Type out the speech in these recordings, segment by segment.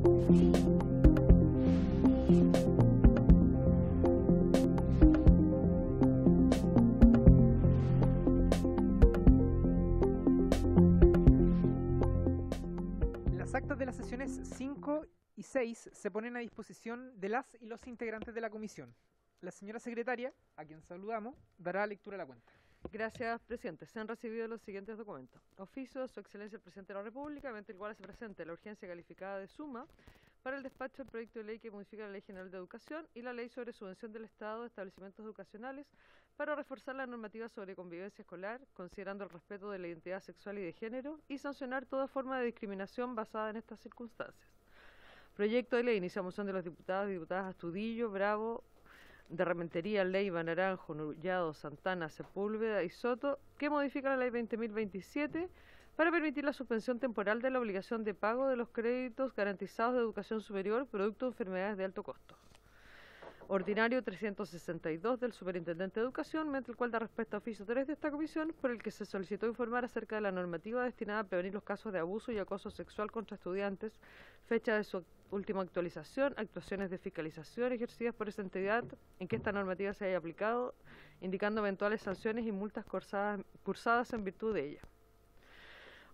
Las actas de las sesiones 5 y 6 se ponen a disposición de las y los integrantes de la comisión. La señora secretaria, a quien saludamos, dará lectura a la cuenta. Gracias, presidente. Se han recibido los siguientes documentos. Oficio de Su Excelencia el Presidente de la República, mediante el cual se presente la urgencia calificada de suma para el despacho del proyecto de ley que modifica la Ley General de Educación y la Ley sobre Subvención del Estado de Establecimientos Educacionales para reforzar la normativa sobre convivencia escolar, considerando el respeto de la identidad sexual y de género, y sancionar toda forma de discriminación basada en estas circunstancias. Proyecto de ley inicia moción de los diputados y diputadas Astudillo, Bravo, de Rementería, Leiva, Naranjo, Nullado, Santana, Sepúlveda y Soto, que modifica la Ley 20.027 para permitir la suspensión temporal de la obligación de pago de los créditos garantizados de educación superior producto de enfermedades de alto costo. Ordinario 362 del Superintendente de Educación, mediante el cual da respuesta a oficio 3 de esta comisión, por el que se solicitó informar acerca de la normativa destinada a prevenir los casos de abuso y acoso sexual contra estudiantes, fecha de su última actualización, actuaciones de fiscalización ejercidas por esa entidad en que esta normativa se haya aplicado, indicando eventuales sanciones y multas cursadas en virtud de ella.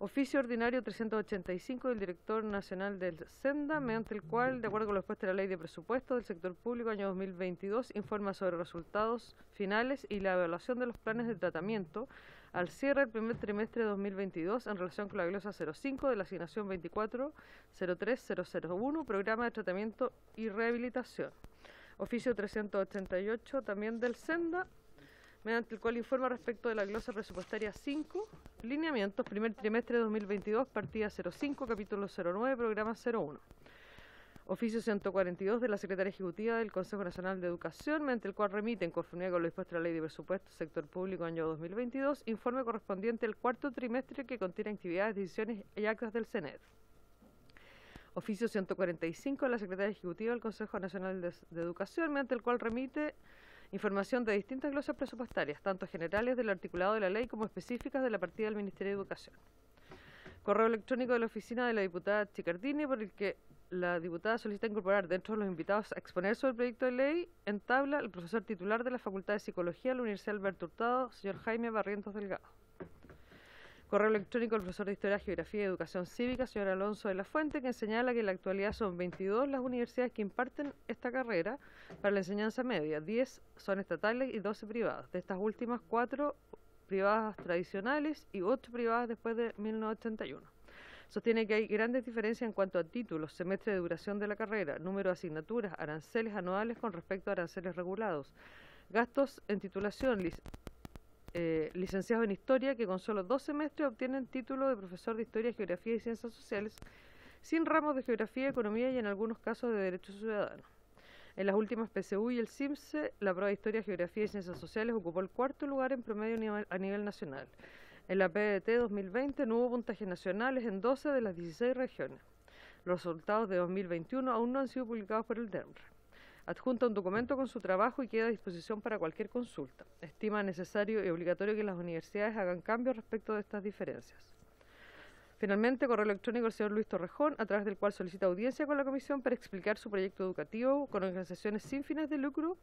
Oficio ordinario 385 del Director Nacional del SENDA, mediante el cual, de acuerdo con lo expuesto en la Ley de Presupuestos del Sector Público año 2022, informa sobre resultados finales y la evaluación de los planes de tratamiento al cierre del primer trimestre de 2022 en relación con la glosa 05 de la asignación 24.03.001, Programa de Tratamiento y Rehabilitación. Oficio 388 también del SENDA, mediante el cual informa respecto de la glosa presupuestaria 5, lineamientos, primer trimestre de 2022, partida 05, capítulo 09, programa 01. Oficio 142 de la Secretaría Ejecutiva del Consejo Nacional de Educación, mediante el cual remite, en conformidad con lo dispuesto en la Ley de Presupuestos Sector Público año 2022, informe correspondiente al cuarto trimestre que contiene actividades, decisiones y actas del CNED. Oficio 145 de la Secretaría Ejecutiva del Consejo Nacional de Educación, mediante el cual remite información de distintas glosas presupuestarias, tanto generales del articulado de la ley como específicas de la partida del Ministerio de Educación. Correo electrónico de la oficina de la diputada Chicardini, por el que la diputada solicita incorporar dentro de los invitados a exponer sobre el proyecto de ley en tabla el profesor titular de la Facultad de Psicología de la Universidad Alberto Hurtado, señor Jaime Barrientos Delgado. Correo electrónico del profesor de Historia, Geografía y Educación Cívica, señor Alonso de la Fuente, que señala que en la actualidad son 22 las universidades que imparten esta carrera para la enseñanza media, 10 son estatales y 12 privadas. De estas últimas, 4 privadas tradicionales y 8 privadas después de 1981. Sostiene que hay grandes diferencias en cuanto a títulos, semestre de duración de la carrera, número de asignaturas, aranceles anuales con respecto a aranceles regulados, gastos en titulación, licenciados en Historia que con solo 2 semestres obtienen título de profesor de Historia, Geografía y Ciencias Sociales, sin ramos de Geografía, Economía y en algunos casos de Derechos Ciudadanos. En las últimas PSU y el CIMSE, la prueba de Historia, Geografía y Ciencias Sociales ocupó el 4º lugar en promedio a nivel nacional. En la PDT 2020 no hubo puntajes nacionales en 12 de las 16 regiones. Los resultados de 2021 aún no han sido publicados por el DENRE. Adjunta un documento con su trabajo y queda a disposición para cualquier consulta. Estima necesario y obligatorio que las universidades hagan cambios respecto de estas diferencias. Finalmente, correo electrónico del señor Luis Torrejón, a través del cual solicita audiencia con la comisión para explicar su proyecto educativo con organizaciones sin fines de lucro,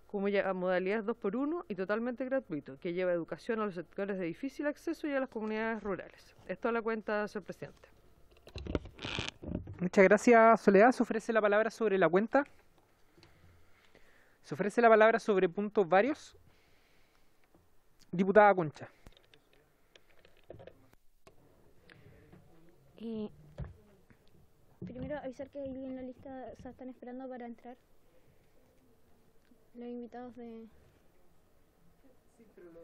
como ya modalidades 2x1 y totalmente gratuito, que lleva educación a los sectores de difícil acceso y a las comunidades rurales. Esto a la cuenta, señor presidente. Muchas gracias, Soledad. Se ofrece la palabra sobre la cuenta. Se ofrece la palabra sobre puntos varios. Diputada Concha. Primero avisar que ahí en la lista se están esperando para entrar los invitados de... Sí, pero le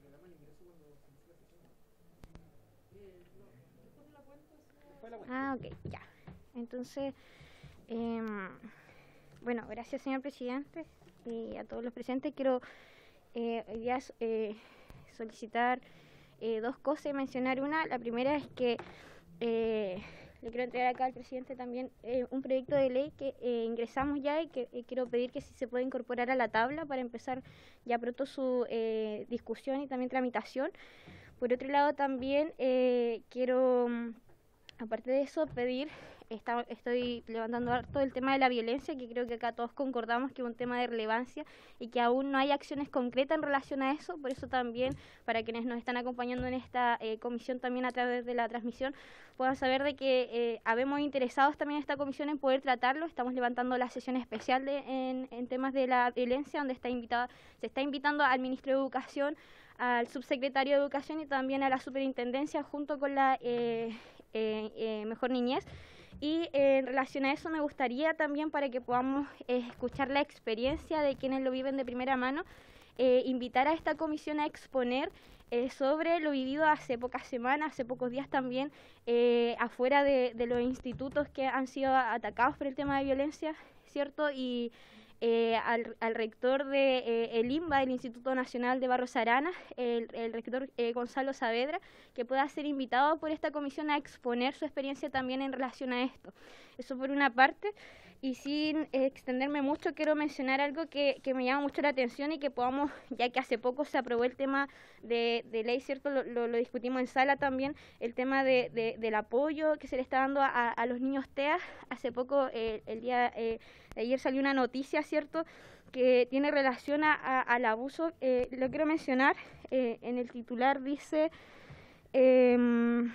damos el ingreso cuando se inicie la sesión. Ah, ok, ya. Entonces, bueno, gracias señor presidente y a todos los presentes. Quiero ya solicitar 2 cosas y mencionar una. La primera es que le quiero entregar acá al presidente también un proyecto de ley que ingresamos ya y que quiero pedir que si se puede incorporar a la tabla para empezar ya pronto su discusión y también tramitación. Por otro lado también quiero aparte de eso, estoy levantando harto el tema de la violencia, que creo que acá todos concordamos que es un tema de relevancia y que aún no hay acciones concretas en relación a eso. Por eso también, para quienes nos están acompañando en esta comisión también a través de la transmisión, puedan saber de que habemos interesados también en esta comisión en poder tratarlo. Estamos levantando la sesión especial en temas de la violencia, donde se está invitando al ministro de Educación, al subsecretario de Educación y también a la superintendencia junto con la Mejor Niñez. Y en relación a eso me gustaría también, para que podamos escuchar la experiencia de quienes lo viven de primera mano, invitar a esta comisión a exponer sobre lo vivido hace pocas semanas, hace pocos días también, afuera de los institutos que han sido atacados por el tema de violencia, ¿cierto? Y al rector de el INBA, el Instituto Nacional de Barros Arana, el rector Gonzalo Saavedra, que pueda ser invitado por esta comisión a exponer su experiencia también en relación a esto. Eso por una parte. Y sin extenderme mucho, quiero mencionar algo que me llama mucho la atención y que podamos, ya que hace poco se aprobó el tema de ley, ¿cierto? Lo discutimos en sala también, el tema del apoyo que se le está dando a los niños TEA. Hace poco, el día de ayer salió una noticia, ¿cierto?, que tiene relación al abuso. Lo quiero mencionar, en el titular dice... se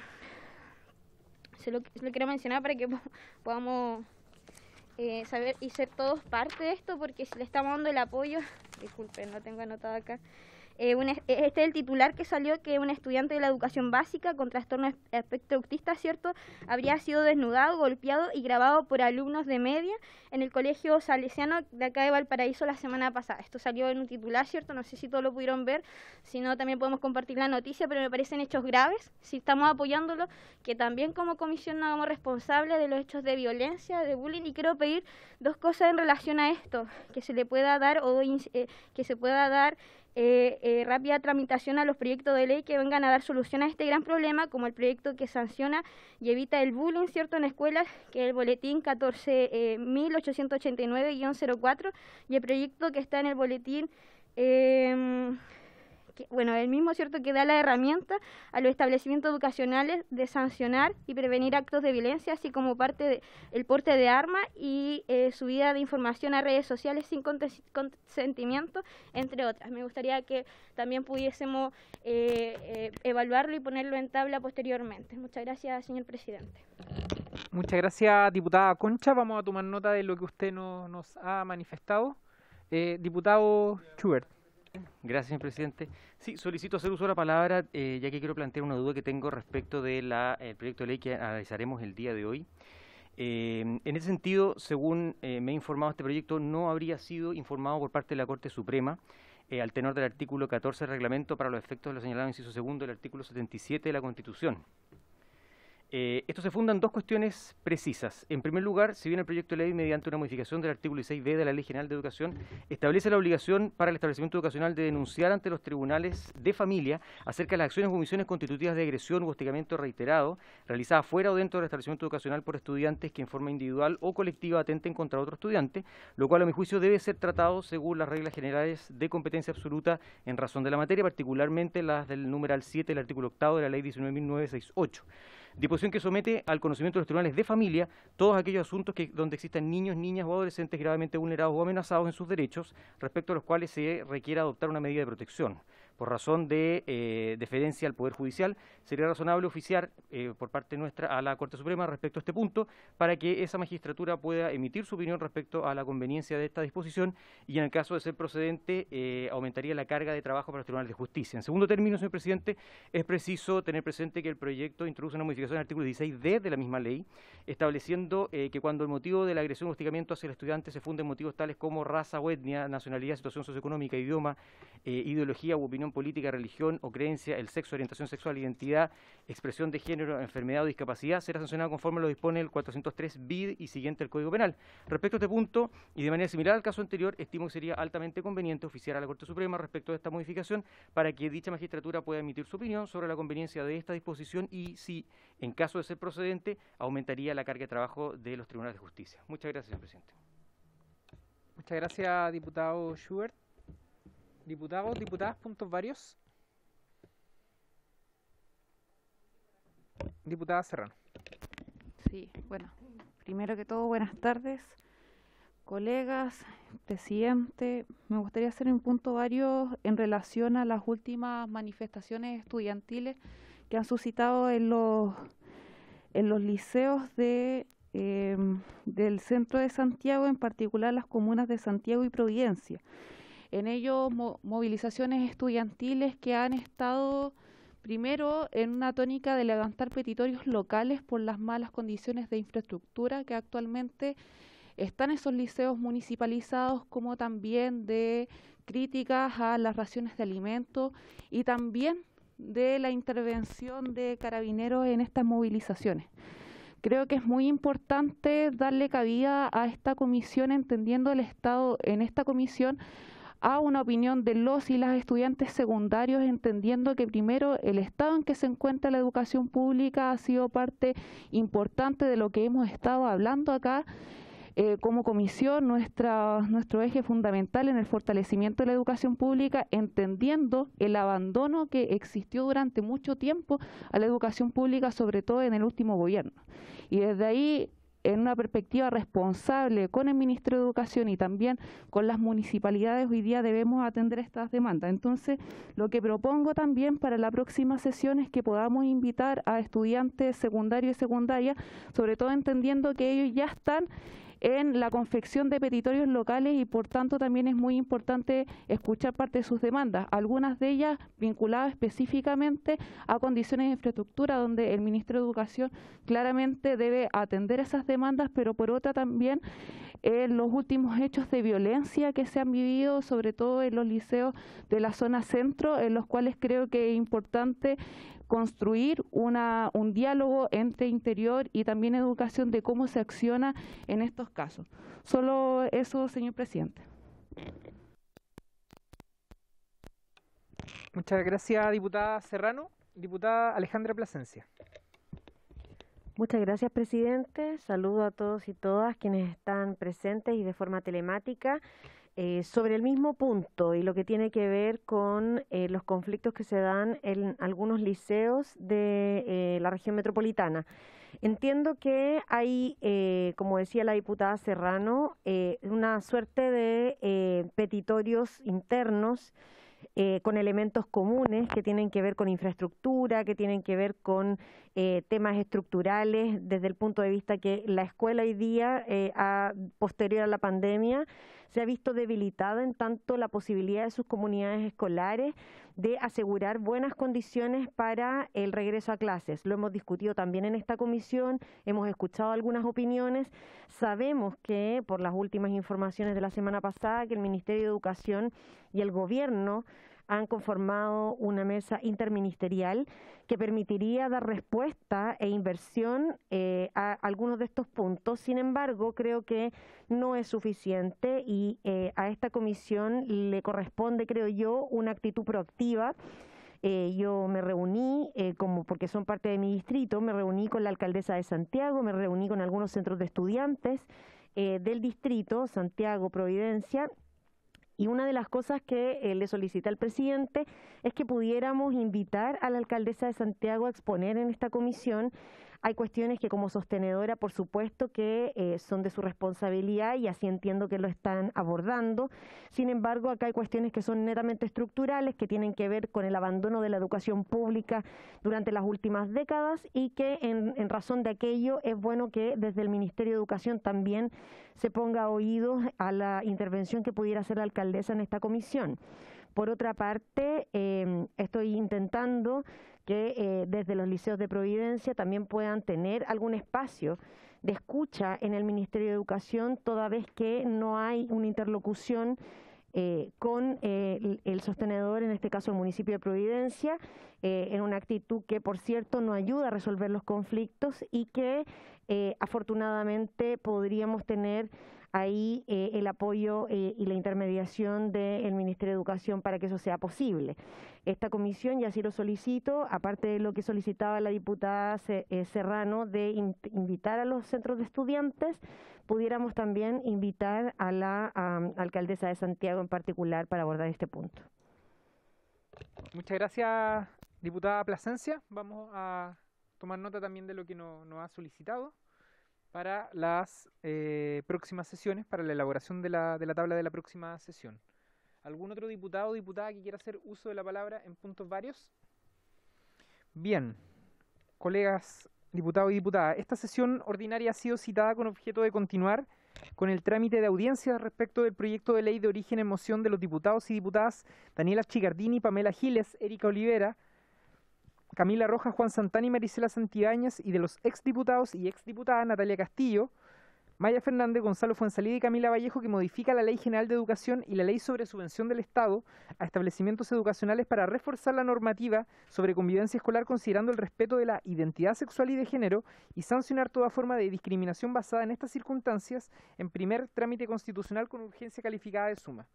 lo quiero mencionar para que podamos... saber y ser todos parte de esto, porque si le estamos dando el apoyo, disculpen, no tengo anotado acá, este es el titular que salió, que un estudiante de la educación básica con trastorno espectro autista, ¿cierto?, habría sido desnudado, golpeado y grabado por alumnos de media en el colegio salesiano de acá de Valparaíso la semana pasada. Esto salió en un titular, ¿cierto? No sé si todos lo pudieron ver, si no también podemos compartir la noticia, pero me parecen hechos graves. Si estamos apoyándolo, que también como comisión nos hagamos responsables de los hechos de violencia, de bullying. Y quiero pedir dos cosas en relación a esto, que se le pueda dar rápida tramitación a los proyectos de ley que vengan a dar solución a este gran problema, como el proyecto que sanciona y evita el bullying, ¿cierto?, en escuelas, que es el boletín 14.889-04, y el proyecto que está en el boletín, el mismo, ¿cierto?, que da la herramienta a los establecimientos educacionales de sancionar y prevenir actos de violencia, así como parte del porte de armas y subida de información a redes sociales sin consentimiento, entre otras. Me gustaría que también pudiésemos evaluarlo y ponerlo en tabla posteriormente. Muchas gracias, señor presidente. Muchas gracias, diputada Concha. Vamos a tomar nota de lo que usted nos ha manifestado. Diputado Schubert. Gracias, señor presidente. Sí, solicito hacer uso de la palabra, ya que quiero plantear una duda que tengo respecto del proyecto de ley que analizaremos el día de hoy. En ese sentido, según me ha informado, este proyecto no habría sido informado por parte de la Corte Suprema, al tenor del artículo 14 del reglamento, para los efectos de lo señalado en inciso segundo del artículo 77 de la Constitución. Esto se funda en dos cuestiones precisas. En primer lugar, si bien el proyecto de ley, mediante una modificación del artículo 16b de la Ley General de Educación, establece la obligación para el establecimiento educacional de denunciar ante los tribunales de familia acerca de las acciones o omisiones constitutivas de agresión u hostigamiento reiterado realizadas fuera o dentro del establecimiento educacional por estudiantes que en forma individual o colectiva atenten contra otro estudiante, lo cual a mi juicio debe ser tratado según las reglas generales de competencia absoluta en razón de la materia, particularmente las del numeral 7 del artículo 8 de la Ley 19.968. Disposición que somete al conocimiento de los tribunales de familia todos aquellos asuntos donde existan niños, niñas o adolescentes gravemente vulnerados o amenazados en sus derechos, respecto a los cuales se requiera adoptar una medida de protección. Por razón de deferencia al Poder Judicial, sería razonable oficiar por parte nuestra a la Corte Suprema respecto a este punto, para que esa magistratura pueda emitir su opinión respecto a la conveniencia de esta disposición, y en el caso de ser procedente, aumentaría la carga de trabajo para los tribunales de justicia. En segundo término, señor presidente, es preciso tener presente que el proyecto introduce una modificación al artículo 16d de la misma ley, estableciendo que cuando el motivo de la agresión o hostigamiento hacia el estudiante se funde en motivos tales como raza o etnia, nacionalidad, situación socioeconómica, idioma, ideología u opinión política, religión o creencia, el sexo, orientación sexual, identidad, expresión de género, enfermedad o discapacidad, será sancionado conforme lo dispone el 403 BID y siguiente del Código Penal. Respecto a este punto, y de manera similar al caso anterior, estimo que sería altamente conveniente oficiar a la Corte Suprema respecto de esta modificación, para que dicha magistratura pueda emitir su opinión sobre la conveniencia de esta disposición y, si en caso de ser procedente, aumentaría la carga de trabajo de los tribunales de justicia. Muchas gracias, señor presidente. Muchas gracias, diputado Schubert. Diputados, diputadas, puntos varios. Diputada Serrano. Sí, bueno, primero que todo, buenas tardes, colegas, presidente. Me gustaría hacer un punto varios en relación a las últimas manifestaciones estudiantiles que han suscitado en los liceos del centro de Santiago, en particular las comunas de Santiago y Providencia. En ello, movilizaciones estudiantiles que han estado primero en una tónica de levantar petitorios locales por las malas condiciones de infraestructura que actualmente están esos liceos municipalizados, como también de críticas a las raciones de alimentos y también de la intervención de carabineros en estas movilizaciones. Creo que es muy importante darle cabida a esta comisión, entendiendo el Estado en esta comisión a una opinión de los y las estudiantes secundarios, entendiendo que primero el estado en que se encuentra la educación pública ha sido parte importante de lo que hemos estado hablando acá. Como comisión, nuestro eje fundamental en el fortalecimiento de la educación pública, entendiendo el abandono que existió durante mucho tiempo a la educación pública, sobre todo en el último gobierno. Y desde ahí, en una perspectiva responsable con el Ministerio de Educación y también con las municipalidades, hoy día debemos atender estas demandas. Entonces, lo que propongo también para la próxima sesión es que podamos invitar a estudiantes secundarios y secundarias, sobre todo entendiendo que ellos ya están en la confección de petitorios locales y por tanto también es muy importante escuchar parte de sus demandas, algunas de ellas vinculadas específicamente a condiciones de infraestructura, donde el Ministerio de Educación claramente debe atender esas demandas, pero por otra también los últimos hechos de violencia que se han vivido, sobre todo en los liceos de la zona centro, en los cuales creo que es importante construir un diálogo entre interior y también educación de cómo se acciona en estos casos. Solo eso, señor presidente. Muchas gracias, diputada Serrano. Diputada Alejandra Plasencia. Muchas gracias, presidente. Saludo a todos y todas quienes están presentes y de forma telemática. Sobre el mismo punto y lo que tiene que ver con los conflictos que se dan en algunos liceos de la región metropolitana. Entiendo que hay, como decía la diputada Serrano, una suerte de petitorios internos con elementos comunes que tienen que ver con infraestructura, que tienen que ver con temas estructurales, desde el punto de vista que la escuela hoy día, posterior a la pandemia, se ha visto debilitada en tanto la posibilidad de sus comunidades escolares de asegurar buenas condiciones para el regreso a clases. Lo hemos discutido también en esta comisión, hemos escuchado algunas opiniones, sabemos que por las últimas informaciones de la semana pasada que el Ministerio de Educación y el Gobierno han conformado una mesa interministerial que permitiría dar respuesta e inversión a algunos de estos puntos. Sin embargo, creo que no es suficiente y a esta comisión le corresponde, creo yo, una actitud proactiva. Yo me reuní, porque son parte de mi distrito, me reuní con la alcaldesa de Santiago, me reuní con algunos centros de estudiantes del distrito, Santiago, Providencia. Y una de las cosas que le solicité al presidente es que pudiéramos invitar a la alcaldesa de Santiago a exponer en esta comisión. Hay cuestiones que como sostenedora, por supuesto, que son de su responsabilidad y así entiendo que lo están abordando. Sin embargo, acá hay cuestiones que son netamente estructurales, que tienen que ver con el abandono de la educación pública durante las últimas décadas y que en razón de aquello es bueno que desde el Ministerio de Educación también se ponga oídos a la intervención que pudiera hacer la alcaldesa en esta comisión. Por otra parte, estoy intentando que desde los liceos de Providencia también puedan tener algún espacio de escucha en el Ministerio de Educación, toda vez que no hay una interlocución con el sostenedor, en este caso el municipio de Providencia, en una actitud que, por cierto, no ayuda a resolver los conflictos y que afortunadamente podríamos tener ahí el apoyo y la intermediación del Ministerio de Educación para que eso sea posible. Esta comisión, y así lo solicito, aparte de lo que solicitaba la diputada Serrano de invitar a los centros de estudiantes, pudiéramos también invitar a la alcaldesa de Santiago en particular para abordar este punto. Muchas gracias, diputada Plasencia. Vamos a tomar nota también de lo que nos ha solicitado. para las próximas sesiones, para la elaboración de la tabla de la próxima sesión. ¿Algún otro diputado o diputada que quiera hacer uso de la palabra en puntos varios? Bien, colegas diputados y diputadas, esta sesión ordinaria ha sido citada con objeto de continuar con el trámite de audiencia respecto del proyecto de ley de origen en moción de los diputados y diputadas Daniela Chicardini, Pamela Giles, Erika Olivera, Camila Rojas, Juan Santana y Marisela Santibáñez, y de los exdiputados y exdiputadas Natalia Castillo, Maya Fernández, Gonzalo Fuenzalida y Camila Vallejo, que modifica la Ley General de Educación y la Ley sobre Subvención del Estado a establecimientos educacionales para reforzar la normativa sobre convivencia escolar considerando el respeto de la identidad sexual y de género y sancionar toda forma de discriminación basada en estas circunstancias en primer trámite constitucional con urgencia calificada de suma.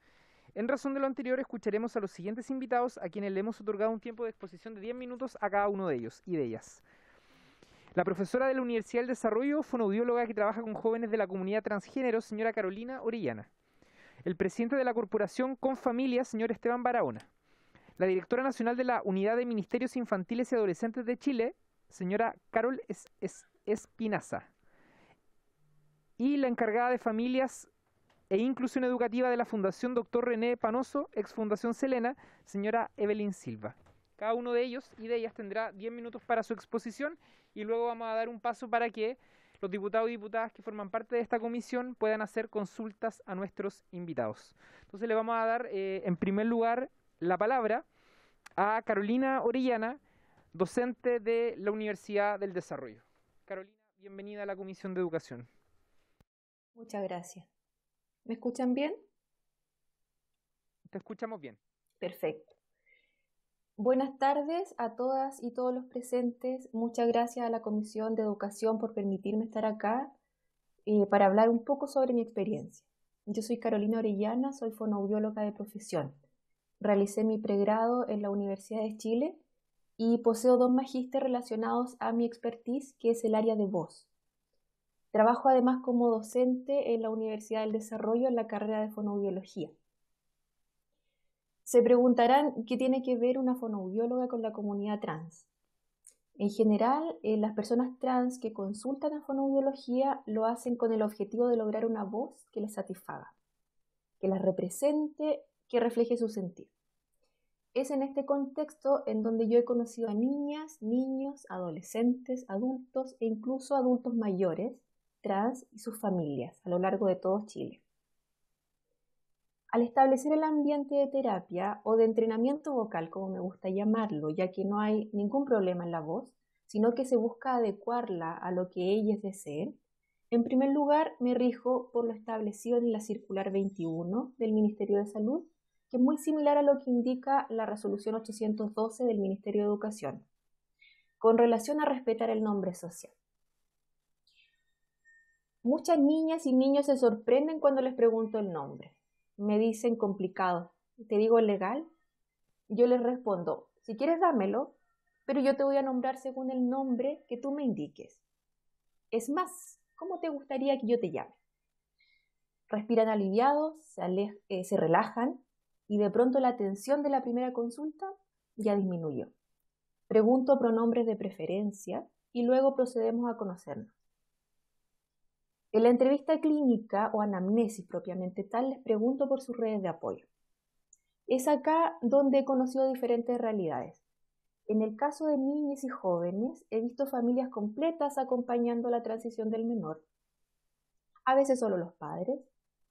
En razón de lo anterior, escucharemos a los siguientes invitados, a quienes le hemos otorgado un tiempo de exposición de 10 minutos a cada uno de ellos y de ellas. La profesora de la Universidad del Desarrollo, fonoaudióloga que trabaja con jóvenes de la comunidad transgénero, señora Carolina Orellana. El presidente de la Corporación Confamilia, señor Esteban Barahona. La directora nacional de la Unidad de Ministerios Infantiles y Adolescentes de Chile, señora Carol Espinaza. Y la encargada de Familias e Inclusión Educativa de la Fundación Dr. René Panoso, ex Fundación Selena, señora Evelyn Silva. Cada uno de ellos y de ellas tendrá 10 minutos para su exposición y luego vamos a dar un paso para que los diputados y diputadas que forman parte de esta comisión puedan hacer consultas a nuestros invitados. Entonces le vamos a dar en primer lugar la palabra a Carolina Orellana, docente de la Universidad del Desarrollo. Carolina, bienvenida a la Comisión de Educación. Muchas gracias. ¿Me escuchan bien? Te escuchamos bien. Perfecto. Buenas tardes a todas y todos los presentes. Muchas gracias a la Comisión de Educación por permitirme estar acá para hablar un poco sobre mi experiencia. Yo soy Carolina Orellana, soy fonoaudióloga de profesión. Realicé mi pregrado en la Universidad de Chile y poseo 2 magísteres relacionados a mi expertise, que es el área de voz. Trabajo además como docente en la Universidad del Desarrollo en la carrera de fonoaudiología. Se preguntarán qué tiene que ver una fonoaudióloga con la comunidad trans. En general, las personas trans que consultan a fonoaudiología lo hacen con el objetivo de lograr una voz que les satisfaga, que las represente, que refleje su sentir. Es en este contexto en donde yo he conocido a niñas, niños, adolescentes, adultos e incluso adultos mayores trans y sus familias a lo largo de todo Chile. Al establecer el ambiente de terapia o de entrenamiento vocal, como me gusta llamarlo, ya que no hay ningún problema en la voz, sino que se busca adecuarla a lo que ellas deseen, en primer lugar me rijo por lo establecido en la Circular 21 del Ministerio de Salud, que es muy similar a lo que indica la Resolución 812 del Ministerio de Educación, con relación a respetar el nombre social. Muchas niñas y niños se sorprenden cuando les pregunto el nombre. Me dicen complicado. ¿Te digo legal? Yo les respondo, si quieres dámelo, pero yo te voy a nombrar según el nombre que tú me indiques. Es más, ¿cómo te gustaría que yo te llame? Respiran aliviados, se relajan y de pronto la tensión de la primera consulta ya disminuyó. Pregunto pronombres de preferencia y luego procedemos a conocernos. En la entrevista clínica o anamnesis propiamente tal, les pregunto por sus redes de apoyo. Es acá donde he conocido diferentes realidades. En el caso de niños y jóvenes, he visto familias completas acompañando la transición del menor. A veces solo los padres,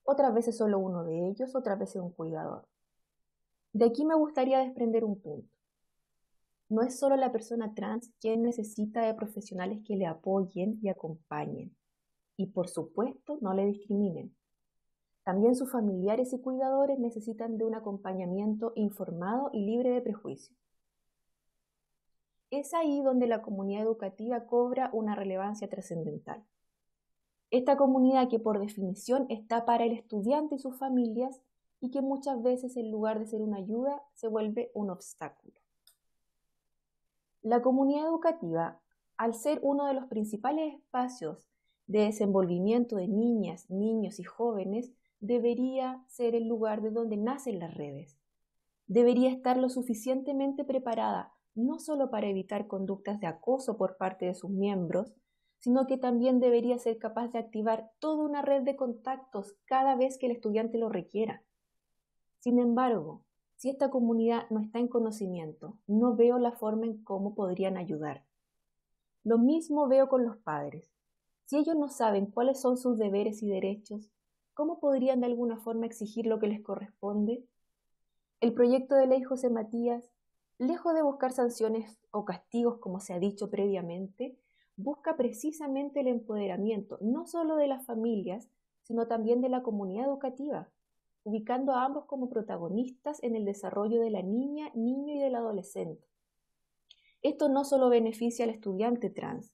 otras veces solo uno de ellos, otras veces un cuidador. De aquí me gustaría desprender un punto. No es solo la persona trans quien necesita de profesionales que le apoyen y acompañen. Y por supuesto, no le discriminen. También sus familiares y cuidadores necesitan de un acompañamiento informado y libre de prejuicios. Es ahí donde la comunidad educativa cobra una relevancia trascendental. Esta comunidad que por definición está para el estudiante y sus familias y que muchas veces en lugar de ser una ayuda se vuelve un obstáculo. La comunidad educativa, al ser uno de los principales espacios de desenvolvimiento de niñas, niños y jóvenes, debería ser el lugar de donde nacen las redes. Debería estar lo suficientemente preparada, no solo para evitar conductas de acoso por parte de sus miembros, sino que también debería ser capaz de activar toda una red de contactos cada vez que el estudiante lo requiera. Sin embargo, si esta comunidad no está en conocimiento, no veo la forma en cómo podrían ayudar. Lo mismo veo con los padres. Si ellos no saben cuáles son sus deberes y derechos, ¿cómo podrían de alguna forma exigir lo que les corresponde? El proyecto de ley José Matías, lejos de buscar sanciones o castigos como se ha dicho previamente, busca precisamente el empoderamiento no solo de las familias, sino también de la comunidad educativa, ubicando a ambos como protagonistas en el desarrollo de la niña, niño y del adolescente. Esto no solo beneficia al estudiante trans,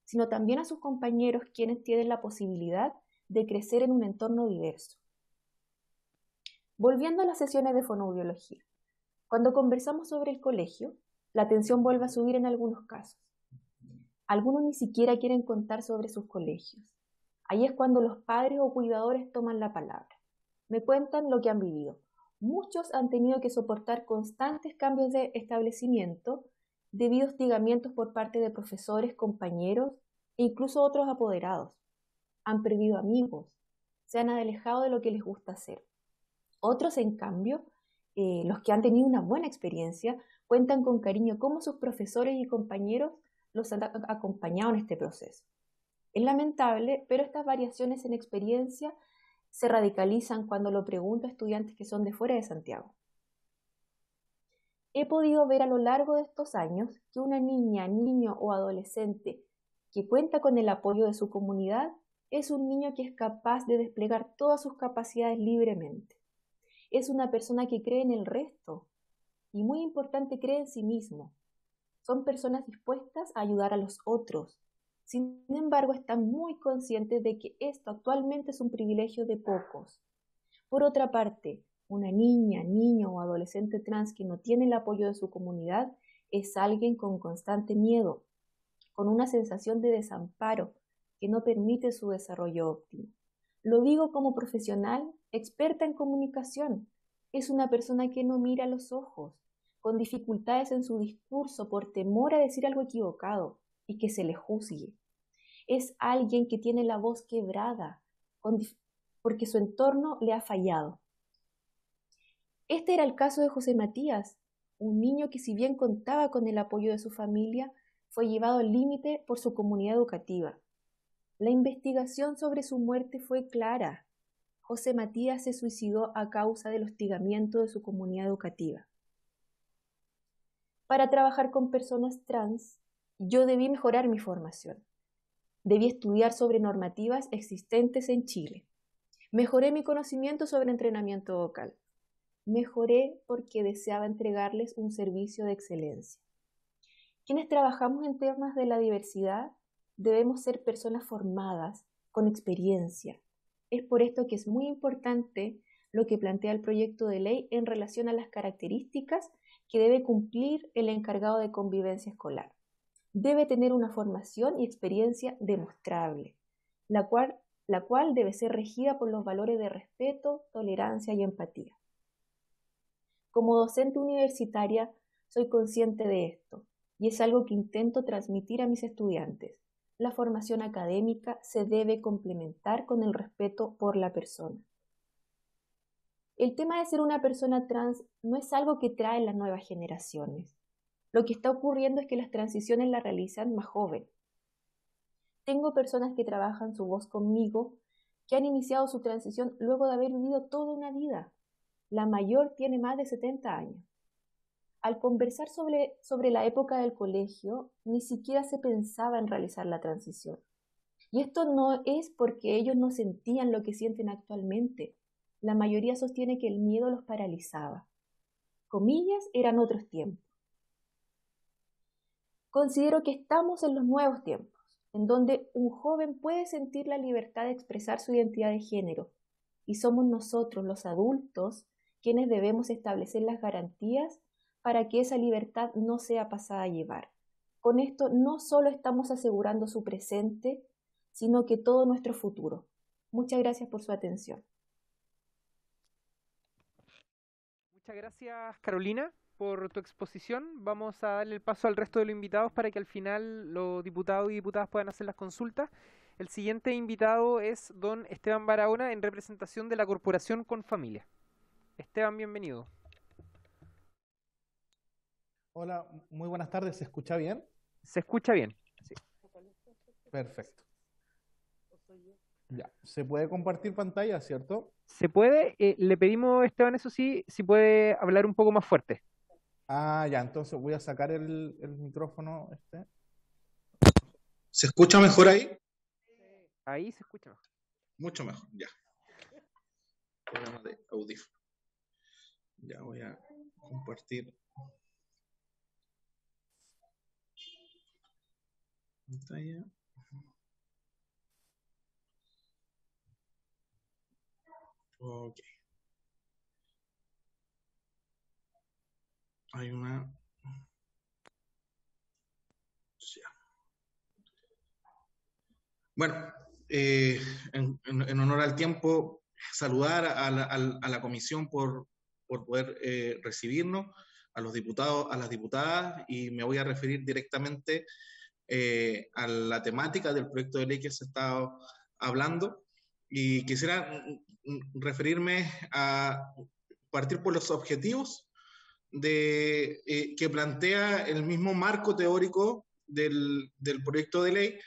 sino también a sus compañeros quienes tienen la posibilidad de crecer en un entorno diverso. Volviendo a las sesiones de fonoaudiología, cuando conversamos sobre el colegio, la tensión vuelve a subir en algunos casos. Algunos ni siquiera quieren contar sobre sus colegios. Ahí es cuando los padres o cuidadores toman la palabra. Me cuentan lo que han vivido. Muchos han tenido que soportar constantes cambios de establecimiento debido a hostigamientos por parte de profesores, compañeros e incluso otros apoderados. Han perdido amigos, se han alejado de lo que les gusta hacer. Otros, en cambio, los que han tenido una buena experiencia, cuentan con cariño cómo sus profesores y compañeros los han acompañado en este proceso. Es lamentable, pero estas variaciones en experiencia se radicalizan cuando lo pregunto a estudiantes que son de fuera de Santiago. He podido ver a lo largo de estos años que una niña, niño o adolescente que cuenta con el apoyo de su comunidad es un niño que es capaz de desplegar todas sus capacidades libremente. Es una persona que cree en el resto y, muy importante, cree en sí mismo. Son personas dispuestas a ayudar a los otros. Sin embargo, están muy conscientes de que esto actualmente es un privilegio de pocos. Por otra parte, una niña, niño o adolescente trans que no tiene el apoyo de su comunidad es alguien con constante miedo, con una sensación de desamparo que no permite su desarrollo óptimo. Lo digo como profesional, experta en comunicación. Es una persona que no mira a los ojos, con dificultades en su discurso por temor a decir algo equivocado y que se le juzgue. Es alguien que tiene la voz quebrada porque su entorno le ha fallado. Este era el caso de José Matías, un niño que, si bien contaba con el apoyo de su familia, fue llevado al límite por su comunidad educativa. La investigación sobre su muerte fue clara. José Matías se suicidó a causa del hostigamiento de su comunidad educativa. Para trabajar con personas trans, yo debí mejorar mi formación. Debí estudiar sobre normativas existentes en Chile. Mejoré mi conocimiento sobre entrenamiento vocal. Mejoré porque deseaba entregarles un servicio de excelencia. Quienes trabajamos en temas de la diversidad debemos ser personas formadas, con experiencia. Es por esto que es muy importante lo que plantea el proyecto de ley en relación a las características que debe cumplir el encargado de convivencia escolar. Debe tener una formación y experiencia demostrable, la cual debe ser regida por los valores de respeto, tolerancia y empatía. Como docente universitaria, soy consciente de esto y es algo que intento transmitir a mis estudiantes. La formación académica se debe complementar con el respeto por la persona. El tema de ser una persona trans no es algo que traen las nuevas generaciones. Lo que está ocurriendo es que las transiciones las realizan más jóvenes. Tengo personas que trabajan su voz conmigo, que han iniciado su transición luego de haber vivido toda una vida. La mayor tiene más de 70 años. Al conversar sobre la época del colegio, ni siquiera se pensaba en realizar la transición. Y esto no es porque ellos no sentían lo que sienten actualmente. La mayoría sostiene que el miedo los paralizaba. Comillas, eran otros tiempos. Considero que estamos en los nuevos tiempos, en donde un joven puede sentir la libertad de expresar su identidad de género, y somos nosotros, los adultos, quienes debemos establecer las garantías para que esa libertad no sea pasada a llevar. Con esto no solo estamos asegurando su presente, sino que todo nuestro futuro. Muchas gracias por su atención. Muchas gracias, Carolina. por tu exposición. Vamos a darle el paso al resto de los invitados para que al final los diputados y diputadas puedan hacer las consultas. El siguiente invitado es don Esteban Barahona en representación de la Corporación Con Familia. Esteban, bienvenido. Hola, muy buenas tardes. ¿Se escucha bien? Se escucha bien. Sí. Perfecto. Ya, se puede compartir pantalla, ¿cierto? Se puede. Le pedimos, Esteban, eso sí, si puede hablar un poco más fuerte. Ah, ya, entonces voy a sacar el micrófono. ¿Se escucha mejor ahí? Ahí se escucha mejor. Mucho mejor, ya. Programa de audífono. Ya voy a compartir pantalla. Ok. Hay una... Ya. Bueno, en honor al tiempo, saludar a la comisión por poder recibirnos, a los diputados, a las diputadas, y me voy a referir directamente a la temática del proyecto de ley que se está hablando, y quisiera referirme a partir por los objetivos que plantea el mismo marco teórico del proyecto de ley,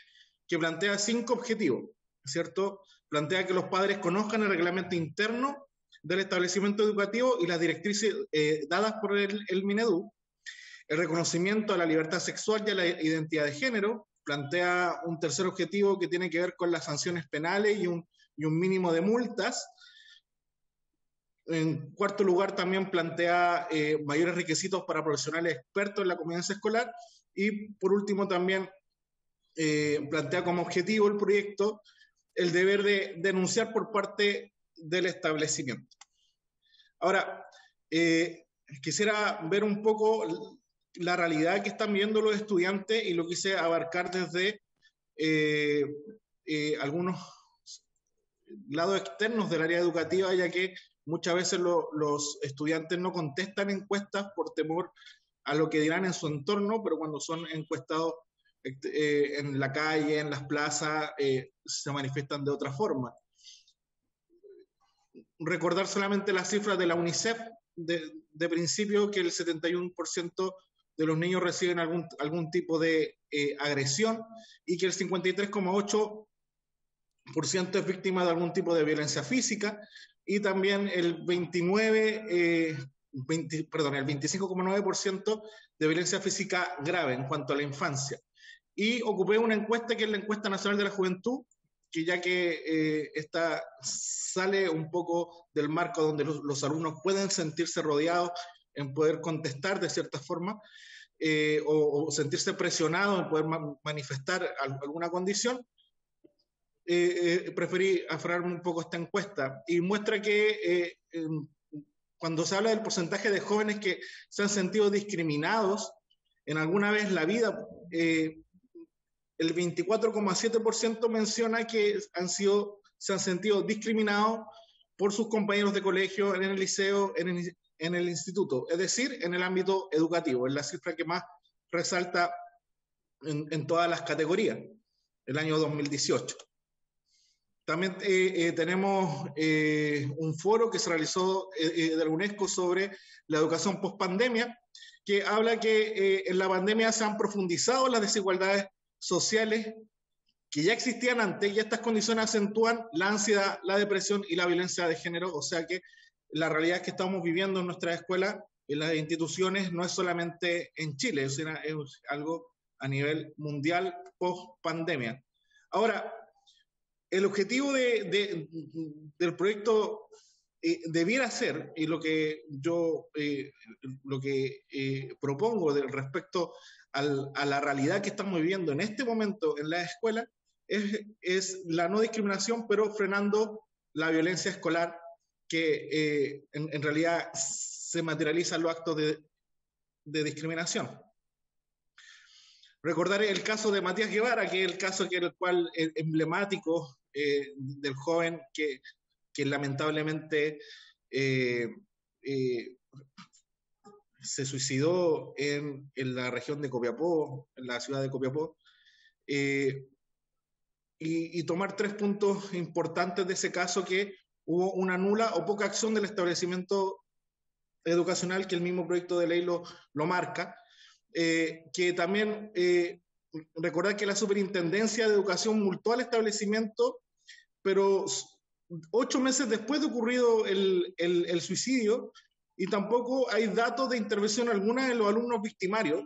que plantea 5 objetivos, ¿cierto? Plantea que los padres conozcan el reglamento interno del establecimiento educativo y las directrices dadas por el Minedu, el reconocimiento a la libertad sexual y a la identidad de género. Plantea un tercer objetivo que tiene que ver con las sanciones penales y un mínimo de multas. En cuarto lugar, también plantea mayores requisitos para profesionales expertos en la convivencia escolar. Y por último, también plantea como objetivo el proyecto el deber de denunciar por parte del establecimiento. Ahora, quisiera ver un poco la realidad que están viendo los estudiantes, y lo quise abarcar desde algunos lados externos del área educativa, ya que muchas veces los estudiantes no contestan encuestas por temor a lo que dirán en su entorno, pero cuando son encuestados en la calle, en las plazas, se manifiestan de otra forma. Recordar solamente las cifras de la UNICEF de principio, que el 71% de los niños reciben algún tipo de agresión, y que el 53,8% es víctima de algún tipo de violencia física, y también el 25,9% de violencia física grave en cuanto a la infancia. Y ocupé una encuesta que es la Encuesta Nacional de la Juventud, que ya que esta sale un poco del marco donde los alumnos pueden sentirse rodeados en poder contestar de cierta forma, o sentirse presionados en poder manifestar alguna condición, preferí aferrarme un poco a esta encuesta, y muestra que cuando se habla del porcentaje de jóvenes que se han sentido discriminados en alguna vez en la vida, el 24,7% menciona que se han sentido discriminados por sus compañeros de colegio, en el liceo, en el instituto, es decir, en el ámbito educativo. Es la cifra que más resalta en todas las categorías, el año 2018. También tenemos un foro que se realizó de la UNESCO sobre la educación post-pandemia, que habla que en la pandemia se han profundizado las desigualdades sociales que ya existían antes, y estas condiciones acentúan la ansiedad, la depresión y la violencia de género. O sea que la realidad que estamos viviendo en nuestras escuelas, en las instituciones, no es solamente en Chile, es algo a nivel mundial post-pandemia. Ahora, el objetivo del proyecto debiera ser, y lo que yo propongo respecto a la realidad que estamos viviendo en este momento en la escuela, es la no discriminación, pero frenando la violencia escolar, que en realidad se materializan los actos de discriminación. Recordar el caso de Matías Guevara, que es el caso el cual es emblemático del joven que lamentablemente se suicidó en la región de Copiapó, en la ciudad de Copiapó, y tomar 3 puntos importantes de ese caso: que hubo una nula o poca acción del establecimiento educacional, que el mismo proyecto de ley lo marca, que también recordar que la Superintendencia de Educación multó al establecimiento, pero 8 meses después de ocurrido el suicidio, y tampoco hay datos de intervención alguna en los alumnos victimarios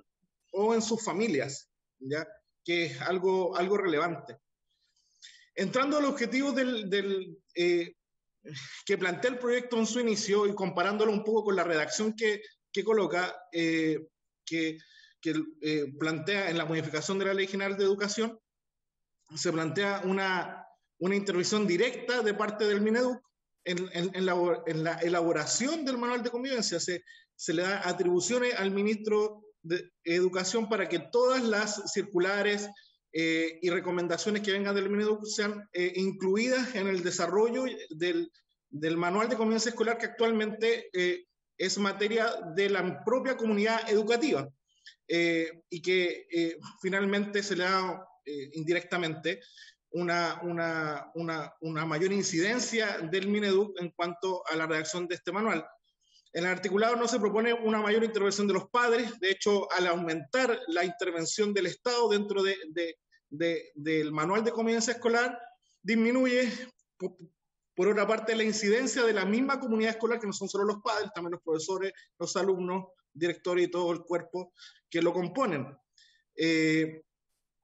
o en sus familias, ¿ya? Que es algo relevante. Entrando al objetivo que plantea el proyecto en su inicio y comparándolo un poco con la redacción que coloca, que plantea en la modificación de la Ley General de Educación, se plantea una intervención directa de parte del Mineduc en la elaboración del manual de convivencia. Se le da atribuciones al ministro de Educación para que todas las circulares y recomendaciones que vengan del Mineduc sean incluidas en el desarrollo del manual de convivencia escolar, que actualmente es materia de la propia comunidad educativa, y que finalmente se le da indirectamente una mayor incidencia del Mineduc en cuanto a la redacción de este manual. En el articulado no se propone una mayor intervención de los padres. De hecho, al aumentar la intervención del Estado dentro del manual de convivencia escolar, disminuye, por otra parte, la incidencia de la misma comunidad escolar, que no son solo los padres, también los profesores, los alumnos, directores y todo el cuerpo que lo componen.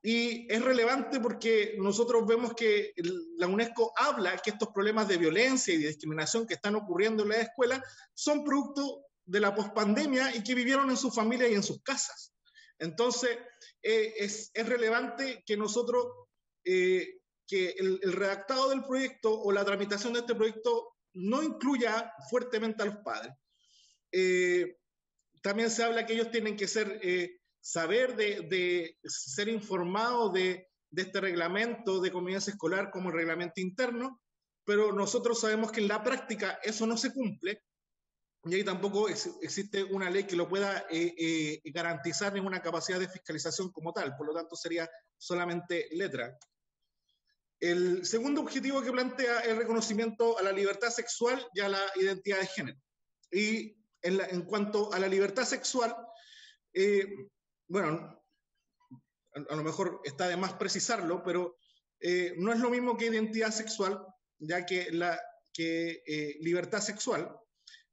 Y es relevante porque nosotros vemos que la UNESCO habla que estos problemas de violencia y de discriminación que están ocurriendo en las escuelas son producto de la pospandemia y que vivieron en sus familias y en sus casas. Entonces, es relevante que nosotros, que el redactado del proyecto o la tramitación de este proyecto no incluya fuertemente a los padres. También se habla que ellos tienen que saber de ser informados de este reglamento de convivencia escolar como el reglamento interno, pero nosotros sabemos que en la práctica eso no se cumple, y ahí tampoco existe una ley que lo pueda garantizar ninguna capacidad de fiscalización como tal. Por lo tanto, sería solamente letra. El segundo objetivo que plantea es el reconocimiento a la libertad sexual y a la identidad de género. Y en cuanto a la libertad sexual, bueno, a lo mejor está de más precisarlo, pero no es lo mismo que identidad sexual, ya que libertad sexual,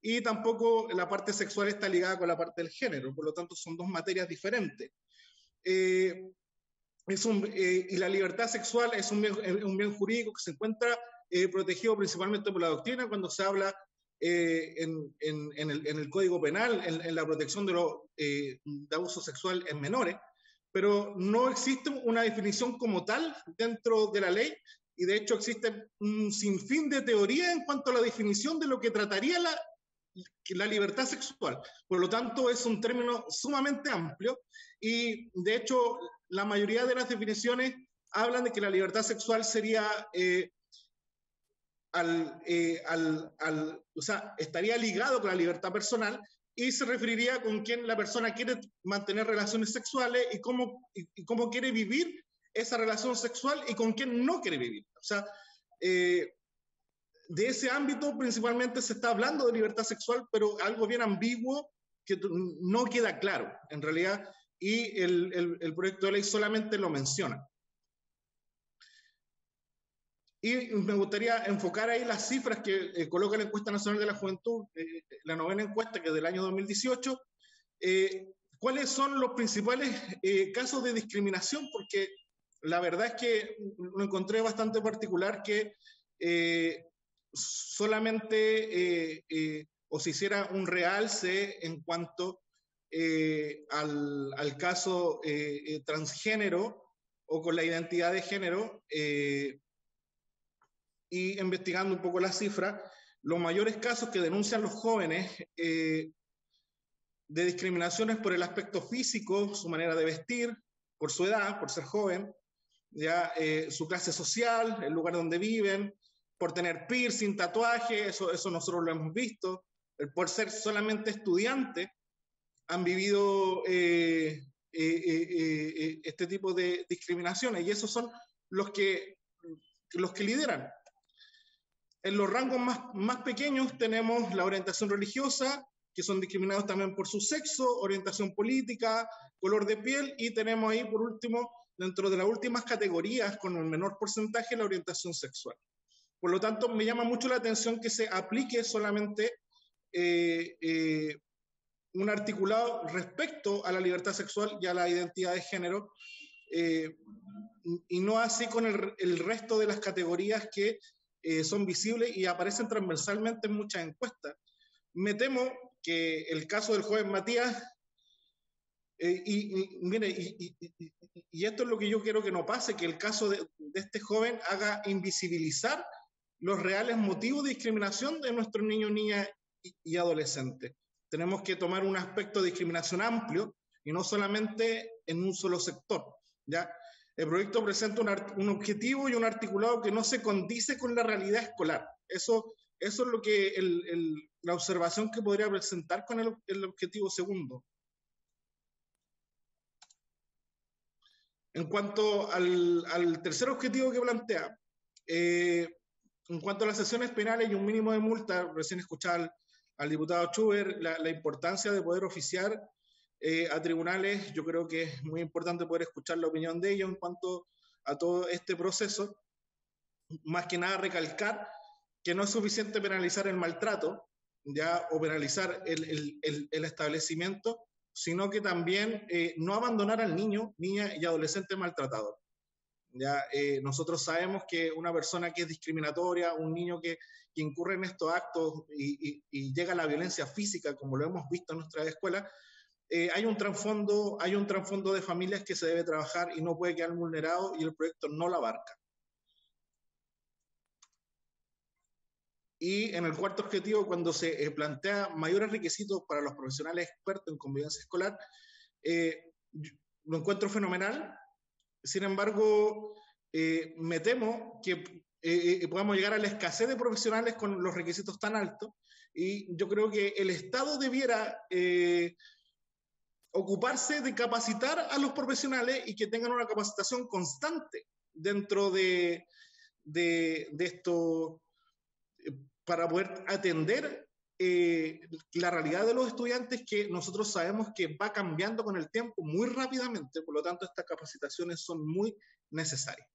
y tampoco la parte sexual está ligada con la parte del género. Por lo tanto, son dos materias diferentes. Y la libertad sexual es un bien jurídico que se encuentra protegido principalmente por la doctrina, cuando se habla en el Código Penal, en la protección de abuso sexual en menores, pero no existe una definición como tal dentro de la ley, y de hecho existe un sinfín de teorías en cuanto a la definición de lo que trataría la libertad sexual. Por lo tanto, es un término sumamente amplio, y de hecho la mayoría de las definiciones hablan de que la libertad sexual sería o sea, estaría ligado con la libertad personal, y se referiría con quién la persona quiere mantener relaciones sexuales y cómo quiere vivir esa relación sexual y con quién no quiere vivir. O sea, de ese ámbito principalmente se está hablando de libertad sexual, pero algo bien ambiguo que no queda claro en realidad, y el proyecto de ley solamente lo menciona. Y me gustaría enfocar ahí las cifras que coloca la Encuesta Nacional de la Juventud, la 9ª encuesta, que es del año 2018. ¿Cuáles son los principales casos de discriminación? Porque la verdad es que lo encontré bastante particular que solamente o se hiciera un realce en cuanto al caso transgénero o con la identidad de género, y investigando un poco las cifras, los mayores casos que denuncian los jóvenes de discriminaciones por el aspecto físico, su manera de vestir, por su edad, por ser joven, ya su clase social, el lugar donde viven, por tener piercing, tatuaje, eso nosotros lo hemos visto, por ser solamente estudiante, han vivido este tipo de discriminaciones, y esos son los que lideran. En los rangos más pequeños tenemos la orientación religiosa, que son discriminados también por su sexo, orientación política, color de piel, y tenemos ahí, por último, dentro de las últimas categorías, con un menor porcentaje, la orientación sexual. Por lo tanto, me llama mucho la atención que se aplique solamente un articulado respecto a la libertad sexual y a la identidad de género, y no así con el resto de las categorías que son visibles y aparecen transversalmente en muchas encuestas. Me temo que el caso del joven Matías, mire, y esto es lo que yo quiero que no pase, que el caso de este joven haga invisibilizar los reales motivos de discriminación de nuestros niños, niñas y adolescentes. Tenemos que tomar un aspecto de discriminación amplio y no solamente en un solo sector, ¿ya? El proyecto presenta un objetivo y un articulado que no se condice con la realidad escolar. Eso es lo que la observación que podría presentar con el objetivo segundo. En cuanto al tercer objetivo que plantea, en cuanto a las sanciones penales y un mínimo de multa, recién escuchaba al diputado Schubert la importancia de poder oficiar a tribunales. Yo creo que es muy importante poder escuchar la opinión de ellos en cuanto a todo este proceso. Más que nada recalcar que no es suficiente penalizar el maltrato, ya, o penalizar el establecimiento, sino que también no abandonar al niño, niña y adolescente maltratador. Ya, nosotros sabemos que una persona que es discriminatoria, un niño que incurre en estos actos y llega a la violencia física, como lo hemos visto en nuestras escuelas, hay un trasfondo de familias que se debe trabajar y no puede quedar vulnerado, y el proyecto no lo abarca. Y en el cuarto objetivo, cuando se plantea mayores requisitos para los profesionales expertos en convivencia escolar, lo encuentro fenomenal. Sin embargo, me temo que podamos llegar a la escasez de profesionales con los requisitos tan altos, y yo creo que el Estado debiera ocuparse de capacitar a los profesionales y que tengan una capacitación constante dentro de esto, para poder atender la realidad de los estudiantes, que nosotros sabemos que va cambiando con el tiempo muy rápidamente. Por lo tanto, estas capacitaciones son muy necesarias.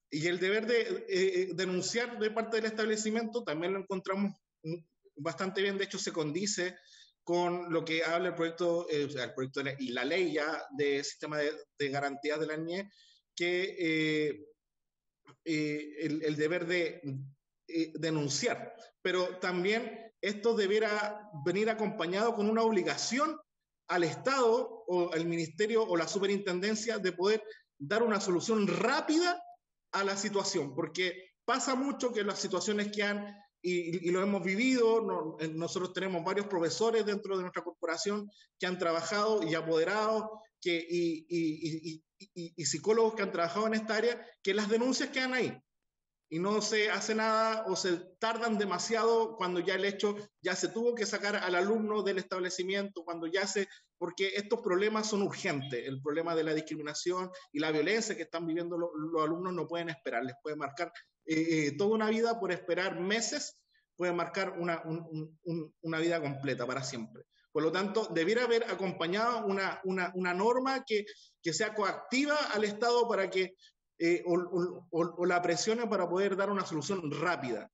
Y el deber de denunciar de parte del establecimiento también lo encontramos bastante bien. De hecho, se condice con lo que habla el proyecto y la ley ya de sistema de garantías de la niñez, que el deber de denunciar, pero también esto debiera venir acompañado con una obligación al Estado o al Ministerio o la Superintendencia de poder dar una solución rápida a la situación, porque pasa mucho que las situaciones que han, y lo hemos vivido, nosotros tenemos varios profesores dentro de nuestra corporación que han trabajado y apoderados y psicólogos que han trabajado en esta área, que las denuncias quedan ahí y no se hace nada, o se tardan demasiado cuando ya el hecho ya se tuvo que sacar al alumno del establecimiento, porque estos problemas son urgentes. El problema de la discriminación y la violencia que están viviendo los alumnos no pueden esperar, les puede marcar toda una vida. Por esperar meses puede marcar una vida completa para siempre. Por lo tanto, debiera haber acompañado una norma que sea coactiva al Estado para que o la presione para poder dar una solución rápida,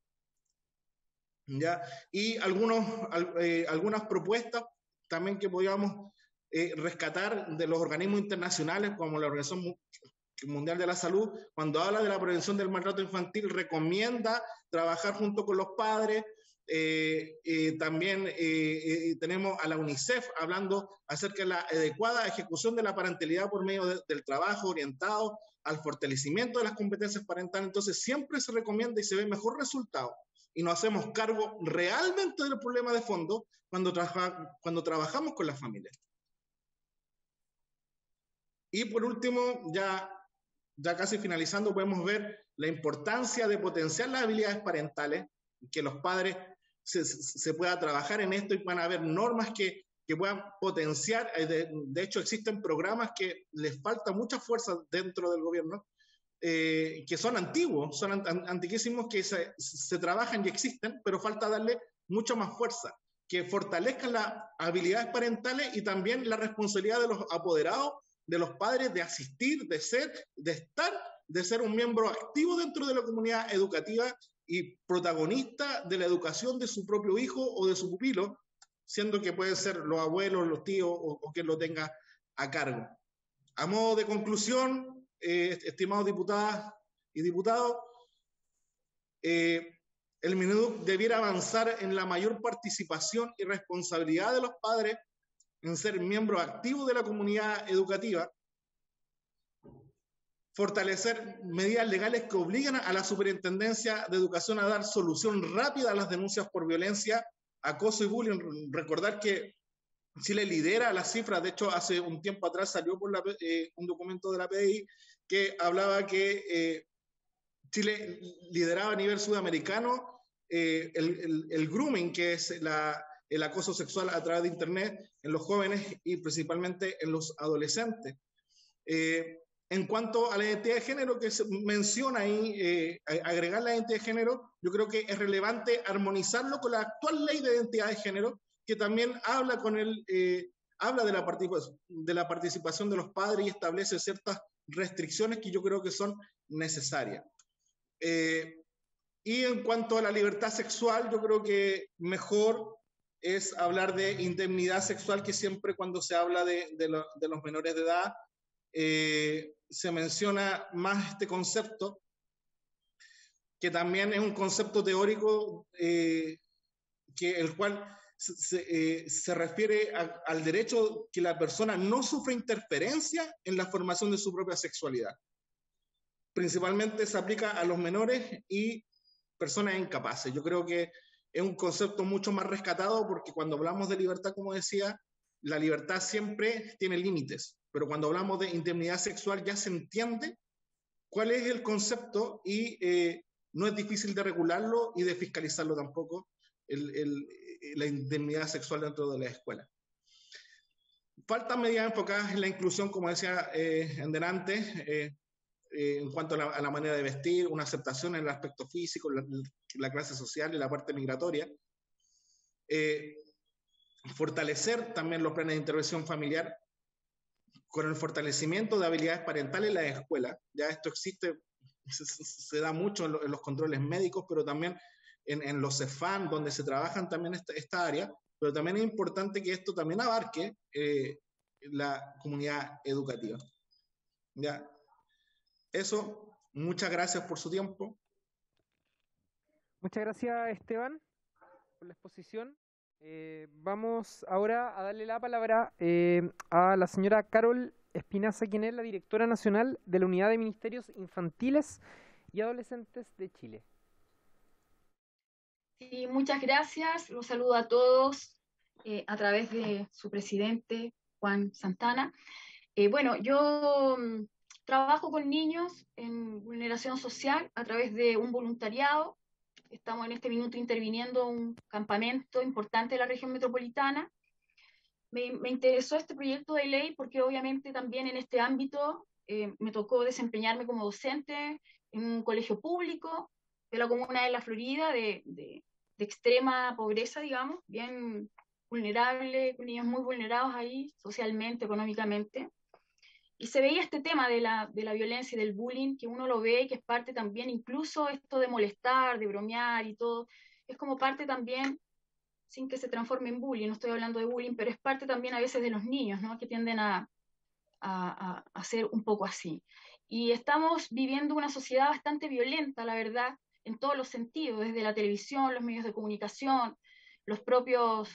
¿ya? Y algunas propuestas también que podíamos rescatar de los organismos internacionales, como la Organización Mundial de la Salud, cuando habla de la prevención del maltrato infantil, recomienda trabajar junto con los padres. También tenemos a la UNICEF hablando acerca de la adecuada ejecución de la parentalidad por medio del trabajo orientado al fortalecimiento de las competencias parentales. Entonces siempre se recomienda y se ve mejor resultado, y nos hacemos cargo realmente del problema de fondo cuando trabajamos con las familias. Y por último, ya casi finalizando, podemos ver la importancia de potenciar las habilidades parentales, que los padres se pueda trabajar en esto y puedan haber normas que que puedan potenciar. De hecho, existen programas que les falta mucha fuerza dentro del gobierno, que son antiguos, son antiquísimos, que se trabajan y existen, pero falta darle mucha más fuerza, que fortalezcan las habilidades parentales y también la responsabilidad de los apoderados, de los padres, de asistir, de ser un miembro activo dentro de la comunidad educativa y protagonista de la educación de su propio hijo o de su pupilo, siendo que pueden ser los abuelos, los tíos o quien lo tenga a cargo. A modo de conclusión, estimados diputadas y diputados, el MINEDUC debiera avanzar en la mayor participación y responsabilidad de los padres en ser miembros activos de la comunidad educativa, fortalecer medidas legales que obliguen a la Superintendencia de Educación a dar solución rápida a las denuncias por violencia, acoso y bullying. Recordar que Chile lidera las cifras. De hecho, hace un tiempo atrás salió por un documento de la PDI que hablaba que Chile lideraba a nivel sudamericano el grooming, que es el acoso sexual a través de Internet en los jóvenes y principalmente en los adolescentes. En cuanto a la identidad de género que se menciona ahí, agregar la identidad de género, yo creo que es relevante armonizarlo con la actual ley de identidad de género, que también habla habla de la participación de los padres y establece ciertas restricciones que yo creo que son necesarias. Y en cuanto a la libertad sexual, yo creo que mejor es hablar de indemnidad sexual, que siempre cuando se habla de los menores de edad, se menciona más este concepto, que también es un concepto teórico, el cual se refiere al derecho que la persona no sufra interferencia en la formación de su propia sexualidad. Principalmente se aplica a los menores y personas incapaces. Yo creo que es un concepto mucho más rescatado, porque cuando hablamos de libertad, como decía, la libertad siempre tiene límites, pero cuando hablamos de indemnidad sexual ya se entiende cuál es el concepto y no es difícil de regularlo y de fiscalizarlo tampoco, la indemnidad sexual dentro de la escuela. Faltan medidas enfocadas en la inclusión, como decía en delante, en cuanto a la manera de vestir, una aceptación en el aspecto físico, la clase social y la parte migratoria. Fortalecer también los planes de intervención familiar con el fortalecimiento de habilidades parentales en las escuelas. Ya esto existe, se da mucho en los controles médicos, pero también en los CEFAM, donde se trabajan también esta área, pero también es importante que esto también abarque la comunidad educativa. ¿Ya? Eso, muchas gracias por su tiempo. Muchas gracias, Esteban, por la exposición. Vamos ahora a darle la palabra a la señora Carol Espinaza, quien es la directora nacional de la Unidad de Ministerios Infantiles y Adolescentes de Chile. Sí, muchas gracias. Los saludo a todos a través de su presidente, Juan Santana. Bueno, yo trabajo con niños en vulneración social a través de un voluntariado. Estamos en este minuto interviniendo un campamento importante de la región metropolitana. Me interesó este proyecto de ley porque obviamente también en este ámbito me tocó desempeñarme como docente en un colegio público de la comuna de La Florida, de extrema pobreza, digamos, bien vulnerable, con niños muy vulnerados ahí, socialmente, económicamente. Y se veía este tema de la violencia y del bullying, que uno lo ve, que es parte también, incluso esto de molestar, de bromear y todo, es como parte también, sin que se transforme en bullying, no estoy hablando de bullying, pero es parte también a veces de los niños, ¿no? Que tienden a ser un poco así. Y estamos viviendo una sociedad bastante violenta, la verdad, en todos los sentidos, desde la televisión, los medios de comunicación, los propios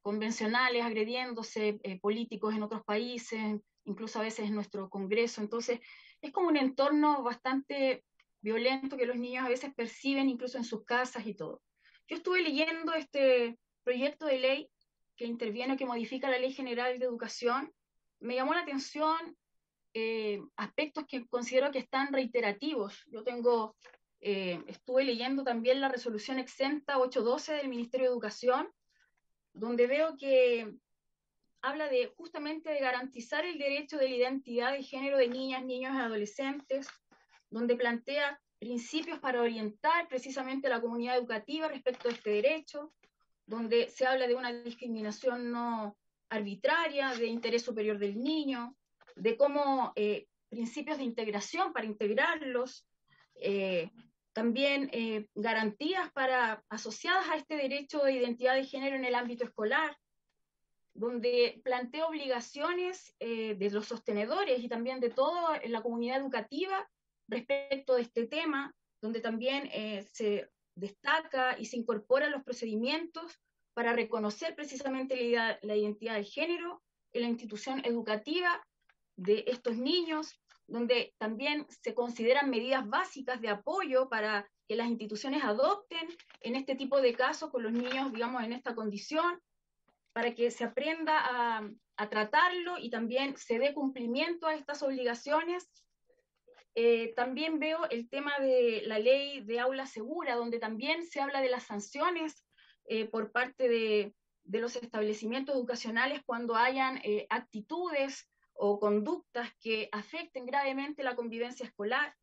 convencionales agrediéndose, políticos en otros países, incluso a veces en nuestro Congreso. Entonces, es como un entorno bastante violento que los niños a veces perciben incluso en sus casas y todo. Yo estuve leyendo este proyecto de ley que interviene, que modifica la Ley General de Educación. Me llamó la atención aspectos que considero que están reiterativos. Yo estuve leyendo también la resolución exenta 812 del Ministerio de Educación, donde veo que habla de justamente de garantizar el derecho de la identidad de género de niñas, niños y adolescentes, donde plantea principios para orientar precisamente a la comunidad educativa respecto a este derecho, donde se habla de una discriminación no arbitraria, de interés superior del niño, de cómo principios de integración para integrarlos, también garantías asociadas a este derecho de identidad de género en el ámbito escolar, donde plantea obligaciones de los sostenedores y también de toda la comunidad educativa respecto de este tema, donde también se destaca y se incorporan los procedimientos para reconocer precisamente la identidad de género en la institución educativa de estos niños, donde también se consideran medidas básicas de apoyo para que las instituciones adopten en este tipo de casos con los niños, digamos, en esta condición, para que se aprenda a tratarlo y también se dé cumplimiento a estas obligaciones. También veo el tema de la ley de aula segura, donde también se habla de las sanciones por parte de los establecimientos educacionales cuando hayan actitudes o conductas que afecten gravemente la convivencia escolar.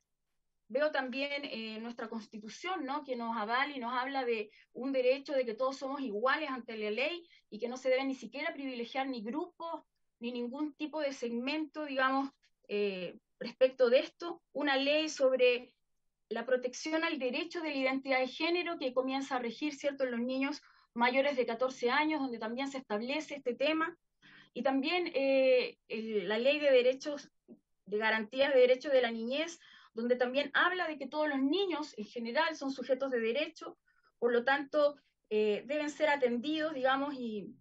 Veo también nuestra Constitución, ¿no?, que nos avala y nos habla de un derecho de que todos somos iguales ante la ley y que no se debe ni siquiera privilegiar ni grupos ni ningún tipo de segmento, digamos, respecto de esto. Una ley sobre la protección al derecho de la identidad de género que comienza a regir, ¿cierto?, en los niños mayores de 14 años, donde también se establece este tema. Y también la ley de derechos, de garantías de derechos de la niñez, donde también habla de que todos los niños en general son sujetos de derecho, por lo tanto deben ser atendidos, digamos, y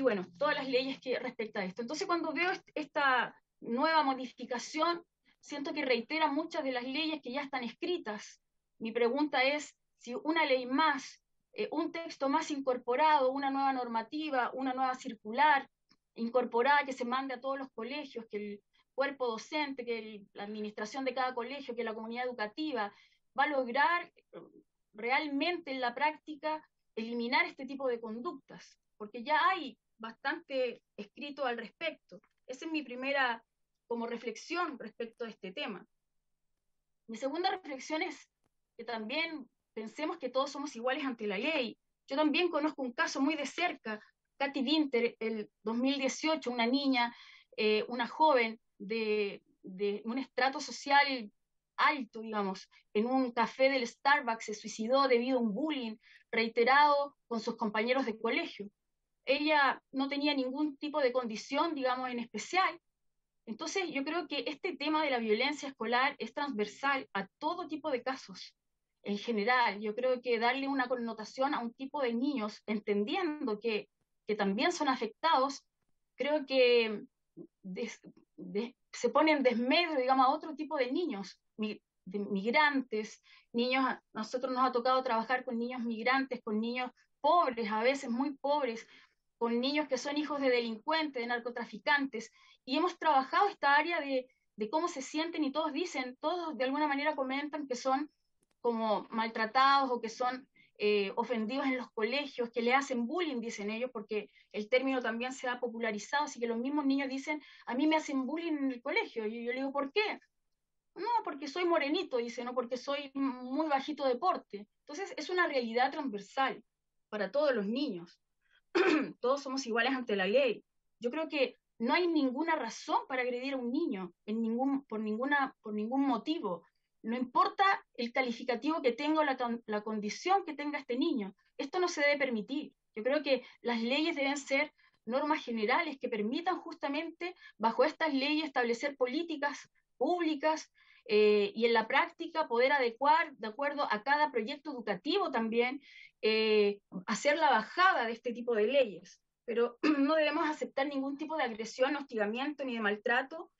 bueno, todas las leyes que respectan a esto. Entonces cuando veo esta nueva modificación, siento que reitera muchas de las leyes que ya están escritas. Mi pregunta es si una ley más, un texto más incorporado, una nueva normativa, una nueva circular incorporada que se mande a todos los colegios, que el cuerpo docente, que la administración de cada colegio, que la comunidad educativa va a lograr realmente en la práctica eliminar este tipo de conductas, porque ya hay bastante escrito al respecto. Esa es mi primera como reflexión respecto a este tema. Mi segunda reflexión es que también pensemos que todos somos iguales ante la ley. Yo también conozco un caso muy de cerca, Katy Winter, el 2018, una niña, una joven de un estrato social alto, digamos, en un café del Starbucks se suicidó debido a un bullying reiterado con sus compañeros de colegio. Ella no tenía ningún tipo de condición, digamos, en especial. Entonces yo creo que este tema de la violencia escolar es transversal a todo tipo de casos. En general, yo creo que darle una connotación a un tipo de niños, entendiendo que también son afectados, creo que se pone en desmedro, digamos, a otro tipo de niños, de migrantes, niños. Nosotros nos ha tocado trabajar con niños migrantes, con niños pobres, a veces muy pobres, con niños que son hijos de delincuentes, de narcotraficantes, y hemos trabajado esta área de cómo se sienten, y todos dicen, todos de alguna manera comentan que son como maltratados o que son ofendidos en los colegios, que le hacen bullying, dicen ellos, porque el término también se ha popularizado, así que los mismos niños dicen, a mí me hacen bullying en el colegio, y yo le digo, ¿por qué? No, porque soy morenito, dice, no, porque soy muy bajito de porte. Entonces es una realidad transversal para todos los niños. Todos somos iguales ante la ley. Yo creo que no hay ninguna razón para agredir a un niño por ningún motivo. No importa el calificativo que tenga o la condición que tenga este niño. Esto no se debe permitir. Yo creo que las leyes deben ser normas generales que permitan justamente bajo estas leyes establecer políticas públicas y en la práctica poder adecuar de acuerdo a cada proyecto educativo también hacer la bajada de este tipo de leyes. Pero no debemos aceptar ningún tipo de agresión, hostigamiento ni de maltrato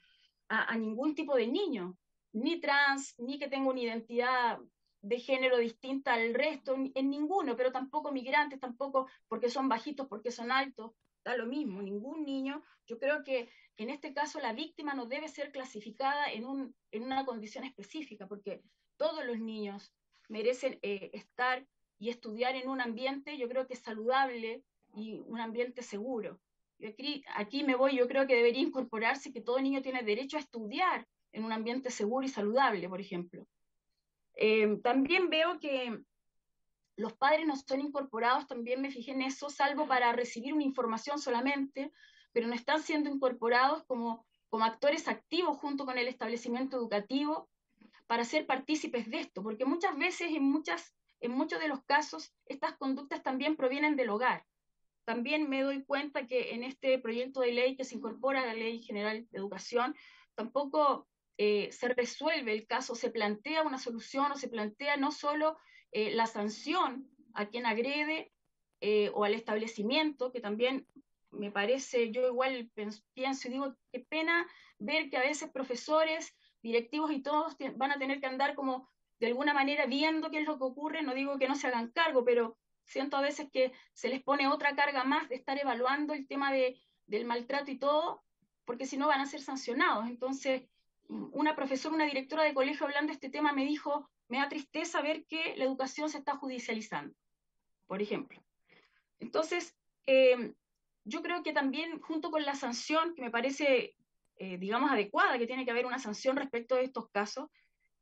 a ningún tipo de niño, ni trans, ni que tenga una identidad de género distinta al resto, en ninguno, pero tampoco migrantes, tampoco porque son bajitos, porque son altos, da lo mismo, ningún niño. Yo creo que en este caso la víctima no debe ser clasificada en una condición específica, porque todos los niños merecen estar y estudiar en un ambiente, yo creo que saludable y un ambiente seguro. aquí me voy, yo creo que debería incorporarse que todo niño tiene derecho a estudiar en un ambiente seguro y saludable, por ejemplo. También veo que los padres no son incorporados, también me fijé en eso, salvo para recibir una información solamente, pero no están siendo incorporados como actores activos junto con el establecimiento educativo para ser partícipes de esto, porque muchas veces, en muchos de los casos, estas conductas también provienen del hogar. También me doy cuenta que en este proyecto de ley que se incorpora a la Ley General de Educación, tampoco se resuelve el caso, se plantea una solución o se plantea no solo la sanción a quien agrede o al establecimiento, que también me parece, yo igual pienso y digo, qué pena ver que a veces profesores, directivos y todos van a tener que andar como de alguna manera viendo qué es lo que ocurre. No digo que no se hagan cargo, pero siento a veces que se les pone otra carga más de estar evaluando el tema del maltrato y todo, porque si no van a ser sancionados. Entonces, una profesora, una directora de colegio hablando de este tema me dijo, me da tristeza ver que la educación se está judicializando, por ejemplo. Entonces, yo creo que también junto con la sanción, que me parece, digamos, adecuada, que tiene que haber una sanción respecto de estos casos,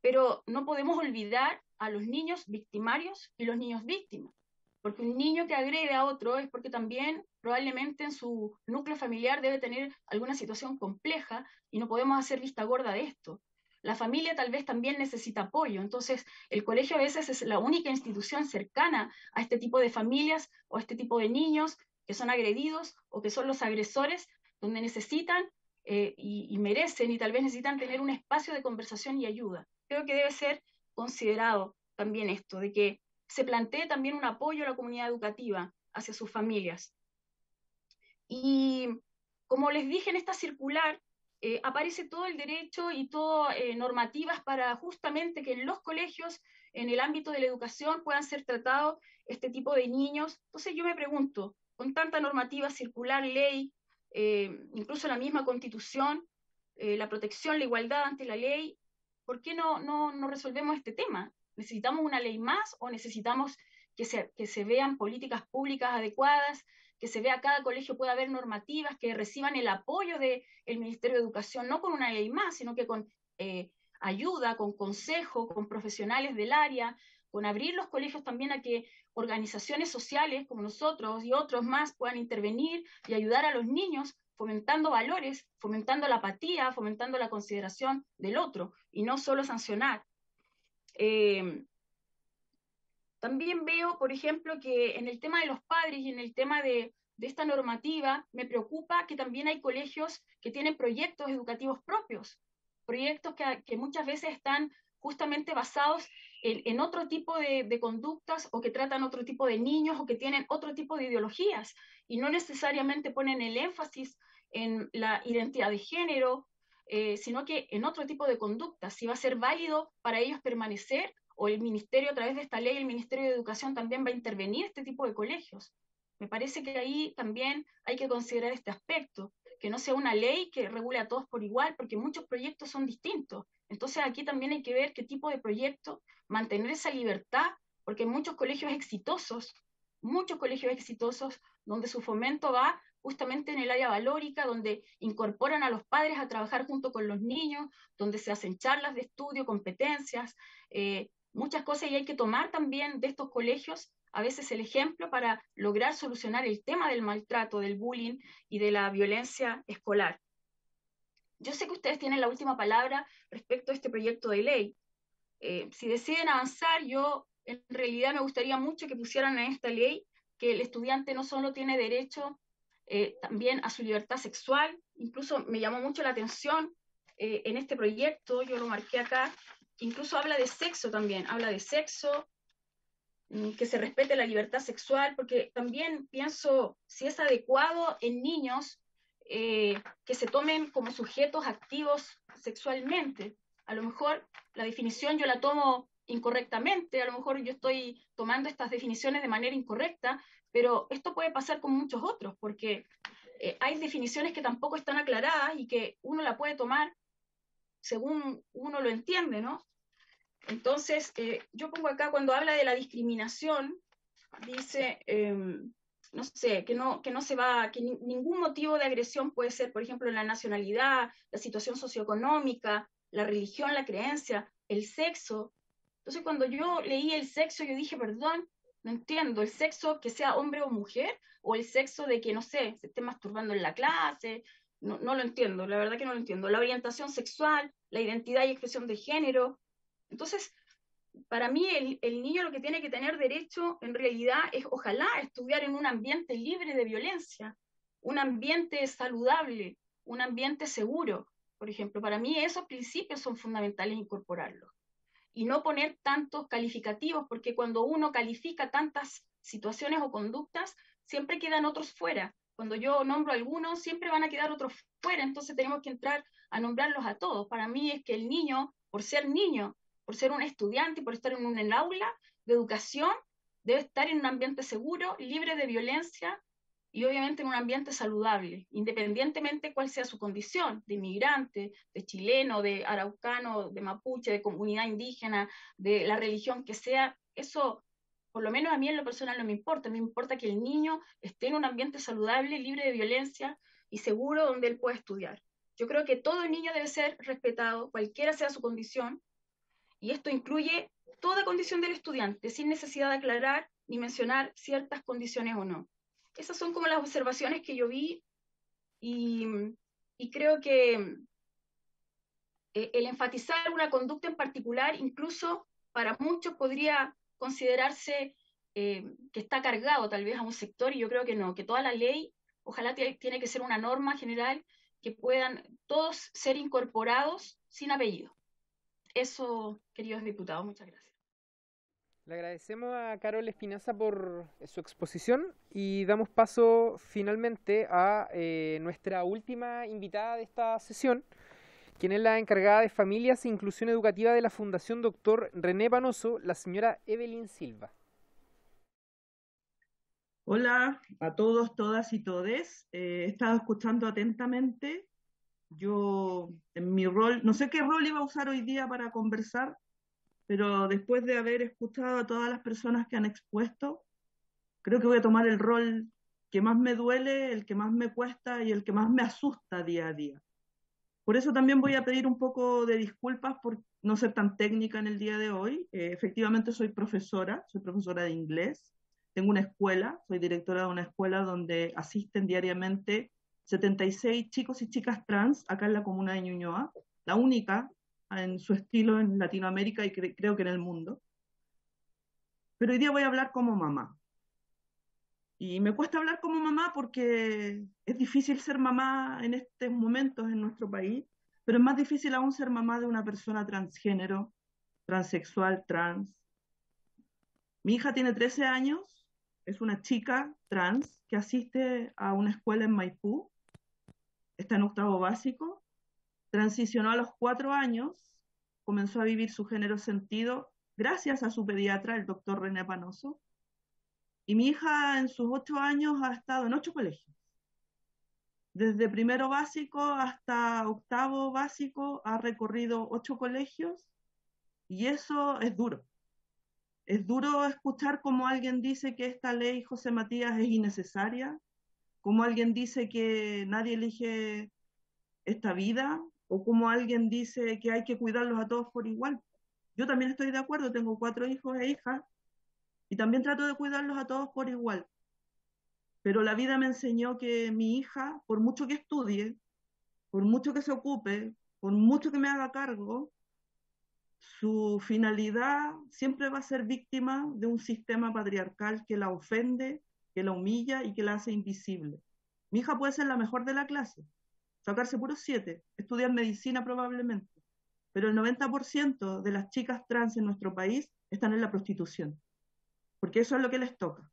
pero no podemos olvidar a los niños victimarios y los niños víctimas, porque un niño que agrede a otro es porque también probablemente en su núcleo familiar debe tener alguna situación compleja y no podemos hacer vista gorda de esto. La familia tal vez también necesita apoyo, entonces el colegio a veces es la única institución cercana a este tipo de familias o a este tipo de niños que son agredidos o que son los agresores, donde necesitan y merecen y tal vez necesitan tener un espacio de conversación y ayuda. Creo que debe ser considerado también esto, de que se plantee también un apoyo a la comunidad educativa hacia sus familias. Y como les dije en esta circular, aparece todo el derecho y todas normativas para justamente que en los colegios, en el ámbito de la educación, puedan ser tratados este tipo de niños. Entonces yo me pregunto, con tanta normativa circular, ley, incluso la misma Constitución, la protección, la igualdad ante la ley, ¿por qué no resolvemos este tema? ¿Necesitamos una ley más o necesitamos que se vean políticas públicas adecuadas, que se vea cada colegio pueda haber normativas que reciban el apoyo del Ministerio de Educación, no con una ley más, sino que con ayuda, con consejo, con profesionales del área, con abrir los colegios también a que organizaciones sociales como nosotros y otros más puedan intervenir y ayudar a los niños fomentando valores, fomentando la apatía, fomentando la consideración del otro y no solo sancionar. También veo, por ejemplo, que en el tema de los padres y en el tema de esta normativa, me preocupa que también hay colegios que tienen proyectos educativos propios, proyectos que muchas veces están justamente basados en otro tipo de conductas o que tratan otro tipo de niños o que tienen otro tipo de ideologías y no necesariamente ponen el énfasis en la identidad de género, sino que en otro tipo de conductas. Si va a ser válido para ellos permanecer, o el Ministerio, a través de esta ley, el Ministerio de Educación también va a intervenir este tipo de colegios. Me parece que ahí también hay que considerar este aspecto, que no sea una ley que regule a todos por igual, porque muchos proyectos son distintos. Entonces aquí también hay que ver qué tipo de proyecto, mantener esa libertad, porque hay muchos colegios exitosos, donde su fomento va justamente en el área valórica, donde incorporan a los padres a trabajar junto con los niños, donde se hacen charlas de estudio, competencias, muchas cosas, y hay que tomar también de estos colegios a veces el ejemplo para lograr solucionar el tema del maltrato, del bullying y de la violencia escolar. Yo sé que ustedes tienen la última palabra respecto a este proyecto de ley. Si deciden avanzar, yo en realidad me gustaría mucho que pusieran en esta ley que el estudiante no solo tiene derecho también a su libertad sexual, incluso me llamó mucho la atención en este proyecto, yo lo marqué acá, incluso habla de sexo también, habla de sexo, que se respete la libertad sexual, porque también pienso si es adecuado en niños que se tomen como sujetos activos sexualmente. A lo mejor la definición yo la tomo incorrectamente, a lo mejor yo estoy tomando estas definiciones de manera incorrecta, pero esto puede pasar con muchos otros, porque hay definiciones que tampoco están aclaradas y que uno la puede tomar según uno lo entiende, ¿no? Entonces, yo pongo acá, cuando habla de la discriminación, dice, no sé, que no se va, que ningún motivo de agresión puede ser, por ejemplo, la nacionalidad, la situación socioeconómica, la religión, la creencia, el sexo. Entonces, cuando yo leí el sexo, yo dije, perdón, no entiendo, el sexo que sea hombre o mujer, o el sexo de que, no sé, se esté masturbando en la clase, no lo entiendo, la verdad que no lo entiendo. La orientación sexual, la identidad y expresión de género. Entonces, para mí el niño lo que tiene que tener derecho en realidad es ojalá estudiar en un ambiente libre de violencia, un ambiente saludable, un ambiente seguro. Por ejemplo, para mí esos principios son fundamentales incorporarlos y no poner tantos calificativos, porque cuando uno califica tantas situaciones o conductas, siempre quedan otros fuera. Cuando yo nombro algunos, siempre van a quedar otros fuera, entonces tenemos que entrar a nombrarlos a todos. Para mí es que el niño, por ser un estudiante y por estar en un aula de educación, debe estar en un ambiente seguro, libre de violencia y obviamente en un ambiente saludable, independientemente cuál sea su condición, de inmigrante, de chileno, de araucano, de mapuche, de comunidad indígena, de la religión que sea. Eso, por lo menos a mí en lo personal no me importa. Me importa que el niño esté en un ambiente saludable, libre de violencia y seguro donde él pueda estudiar. Yo creo que todo niño debe ser respetado, cualquiera sea su condición, y esto incluye toda condición del estudiante, sin necesidad de aclarar ni mencionar ciertas condiciones o no. Esas son como las observaciones que yo vi y creo que el enfatizar una conducta en particular, incluso para muchos podría considerarse que está cargado tal vez a un sector, y yo creo que no, que toda la ley ojalá tiene que ser una norma general que puedan todos ser incorporados sin apellido. Eso, queridos diputados, muchas gracias. Le agradecemos a Carol Espinosa por su exposición y damos paso finalmente a nuestra última invitada de esta sesión, quien es la encargada de Familias e Inclusión Educativa de la Fundación Dr. René Panoso, la señora Evelyn Silva. Hola a todos, todas y todes. He estado escuchando atentamente. Yo, en mi rol, no sé qué rol iba a usar hoy día para conversar, pero después de haber escuchado a todas las personas que han expuesto, creo que voy a tomar el rol que más me duele, el que más me cuesta y el que más me asusta día a día. Por eso también voy a pedir un poco de disculpas por no ser tan técnica en el día de hoy. Efectivamente soy profesora de inglés, tengo una escuela, soy directora de una escuela donde asisten diariamente 76 chicos y chicas trans acá en la comuna de Ñuñoa, la única en su estilo en Latinoamérica y creo que en el mundo. Pero hoy día voy a hablar como mamá. Y me cuesta hablar como mamá porque es difícil ser mamá en estos momentos en nuestro país, pero es más difícil aún ser mamá de una persona transgénero, transexual, trans. Mi hija tiene 13 años, es una chica trans que asiste a una escuela en Maipú, está en octavo básico, transicionó a los 4 años, comenzó a vivir su género sentido gracias a su pediatra, el doctor René Panoso. Y mi hija en sus 8 años ha estado en 8 colegios. Desde primero básico hasta octavo básico ha recorrido 8 colegios y eso es duro. Es duro escuchar cómo alguien dice que esta ley, José Matías, es innecesaria, como alguien dice que nadie elige esta vida, o como alguien dice que hay que cuidarlos a todos por igual. Yo también estoy de acuerdo, tengo 4 hijos e hijas, y también trato de cuidarlos a todos por igual. Pero la vida me enseñó que mi hija, por mucho que estudie, por mucho que se ocupe, por mucho que me haga cargo, su finalidad siempre va a ser víctima de un sistema patriarcal que la ofende, que la humilla y que la hace invisible. Mi hija puede ser la mejor de la clase, sacarse puros 7, estudiar medicina probablemente, pero el 90% de las chicas trans en nuestro país están en la prostitución, porque eso es lo que les toca.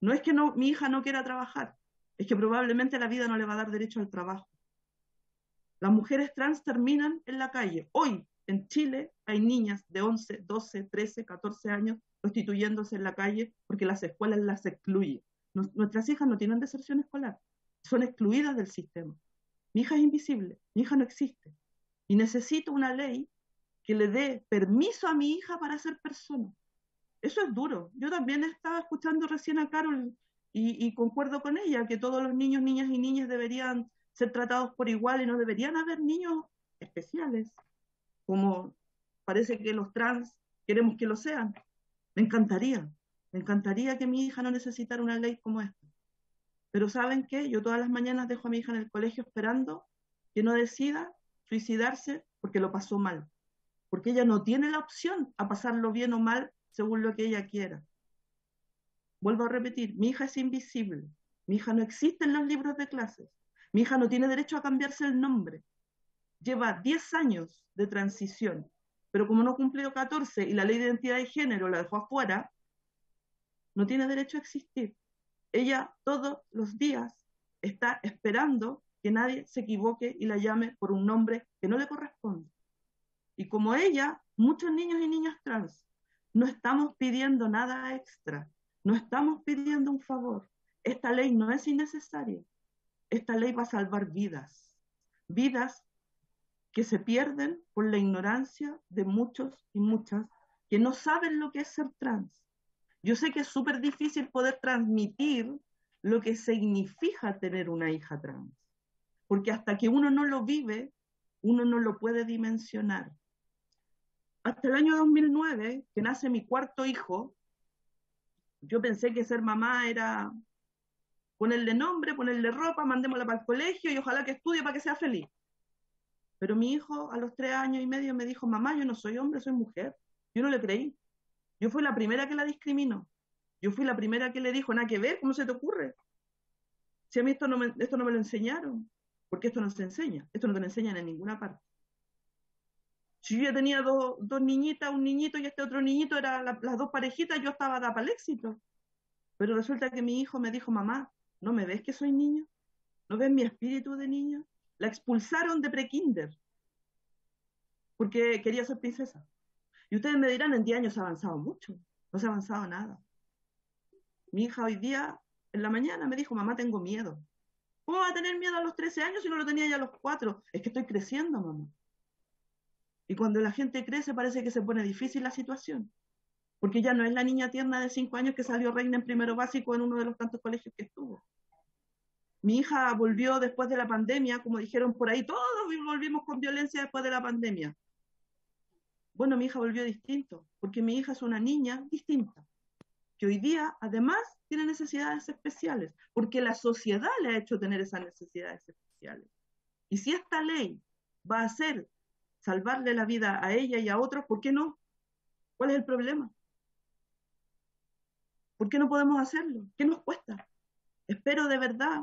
No es que mi hija no quiera trabajar, es que probablemente la vida no le va a dar derecho al trabajo. Las mujeres trans terminan en la calle. Hoy, en Chile, hay niñas de 11, 12, 13, 14 años prostituyéndose en la calle porque las escuelas las excluyen. Nuestras hijas no tienen deserción escolar, son excluidas del sistema. Mi hija es invisible, mi hija no existe. Y necesito una ley que le dé permiso a mi hija para ser persona. Eso es duro. Yo también estaba escuchando recién a Carol y concuerdo con ella, que todos los niños, niñas y niñas deberían ser tratados por igual y no deberían haber niños especiales, como parece que los trans queremos que lo sean. Me encantaría que mi hija no necesitara una ley como esta. Pero ¿saben qué? Yo todas las mañanas dejo a mi hija en el colegio esperando que no decida suicidarse porque lo pasó mal. Porque ella no tiene la opción a pasarlo bien o mal según lo que ella quiera. Vuelvo a repetir, mi hija es invisible. Mi hija no existe en los libros de clases. Mi hija no tiene derecho a cambiarse el nombre. Lleva 10 años de transición, pero como no cumplió 14 y la ley de identidad de género la dejó afuera, no tiene derecho a existir. Ella todos los días está esperando que nadie se equivoque y la llame por un nombre que no le corresponde. Y como ella, muchos niños y niñas trans, no estamos pidiendo nada extra, no estamos pidiendo un favor. Esta ley no es innecesaria. Esta ley va a salvar vidas, vidas que se pierden por la ignorancia de muchos y muchas que no saben lo que es ser trans. Yo sé que es súper difícil poder transmitir lo que significa tener una hija trans, porque hasta que uno no lo vive, uno no lo puede dimensionar. Hasta el año 2009, que nace mi cuarto hijo, yo pensé que ser mamá era ponerle nombre, ponerle ropa, mandémosla para el colegio y ojalá que estudie para que sea feliz. Pero mi hijo a los 3 años y medio me dijo, mamá, yo no soy hombre, soy mujer. Yo no le creí. Yo fui la primera que la discriminó. Yo fui la primera que le dijo, nada que ver, ¿cómo se te ocurre? Si a mí esto no me lo enseñaron, porque esto no se enseña, esto no te lo enseñan en ninguna parte. Si yo ya tenía dos niñitas, un niñito y este otro niñito, eran las dos parejitas, yo estaba dada para el éxito. Pero resulta que mi hijo me dijo, mamá, ¿no me ves que soy niño? ¿No ves mi espíritu de niño? La expulsaron de prekinder porque quería ser princesa. Y ustedes me dirán, en 10 años se ha avanzado mucho. No se ha avanzado nada. Mi hija hoy día, en la mañana, me dijo, mamá, tengo miedo. ¿Cómo va a tener miedo a los 13 años si no lo tenía ya a los 4? Es que estoy creciendo, mamá. Y cuando la gente crece parece que se pone difícil la situación. Porque ya no es la niña tierna de 5 años que salió reina en primero básico en uno de los tantos colegios que estuvo. Mi hija volvió después de la pandemia, como dijeron por ahí, todos volvimos con violencia después de la pandemia. Bueno, mi hija volvió distinto, porque mi hija es una niña distinta, que hoy día además tiene necesidades especiales, porque la sociedad le ha hecho tener esas necesidades especiales. Y si esta ley va a hacer salvarle la vida a ella y a otros, ¿por qué no? ¿Cuál es el problema? ¿Por qué no podemos hacerlo? ¿Qué nos cuesta? Espero de verdad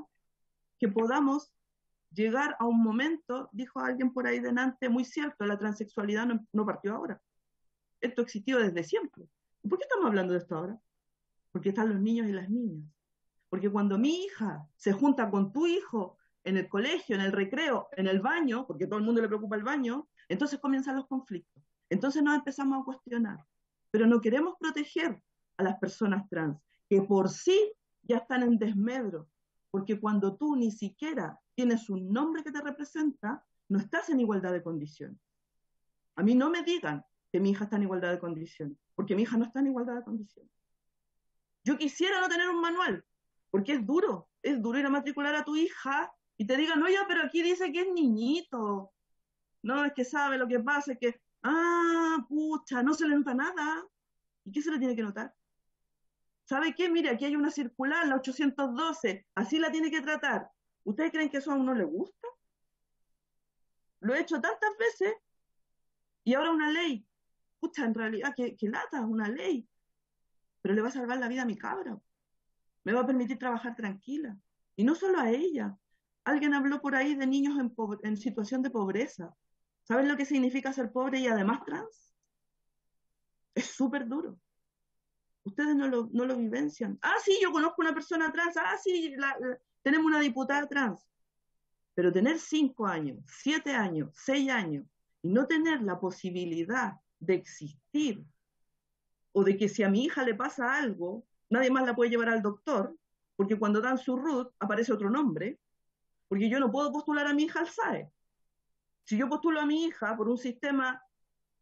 que podamos llegar a un momento, dijo alguien por ahí delante, muy cierto, la transexualidad no partió ahora. Esto existió desde siempre. ¿Por qué estamos hablando de esto ahora? Porque están los niños y las niñas. Porque cuando mi hija se junta con tu hijo en el colegio, en el recreo, en el baño, porque a todo el mundo le preocupa el baño, entonces comienzan los conflictos. Entonces nos empezamos a cuestionar. Pero no queremos proteger a las personas trans, que por sí ya están en desmedro. Porque cuando tú ni siquiera tienes un nombre que te representa, no estás en igualdad de condiciones. A mí no me digan que mi hija está en igualdad de condiciones, porque mi hija no está en igualdad de condiciones. Yo quisiera no tener un manual, porque es duro ir a matricular a tu hija y te digan, no, ya, pero aquí dice que es niñito. No, es que sabe lo que pasa, es que, pucha, no se le nota nada. ¿Y qué se le tiene que notar? ¿Sabe qué? Mire, aquí hay una circular, la 812, así la tiene que tratar. ¿Ustedes creen que eso a uno le gusta? Lo he hecho tantas veces y ahora una ley. Pucha, en realidad, que lata, una ley. Pero le va a salvar la vida a mi cabra. Me va a permitir trabajar tranquila. Y no solo a ella. Alguien habló por ahí de niños en situación de pobreza. ¿Saben lo que significa ser pobre y además trans? Es súper duro. Ustedes no lo vivencian. Sí, yo conozco una persona trans. Sí, tenemos una diputada trans. Pero tener 5 años, 7 años, 6 años y no tener la posibilidad de existir o de que si a mi hija le pasa algo, nadie más la puede llevar al doctor, porque cuando dan su RUT aparece otro nombre, porque yo no puedo postular a mi hija al SAE. Si yo postulo a mi hija por un sistema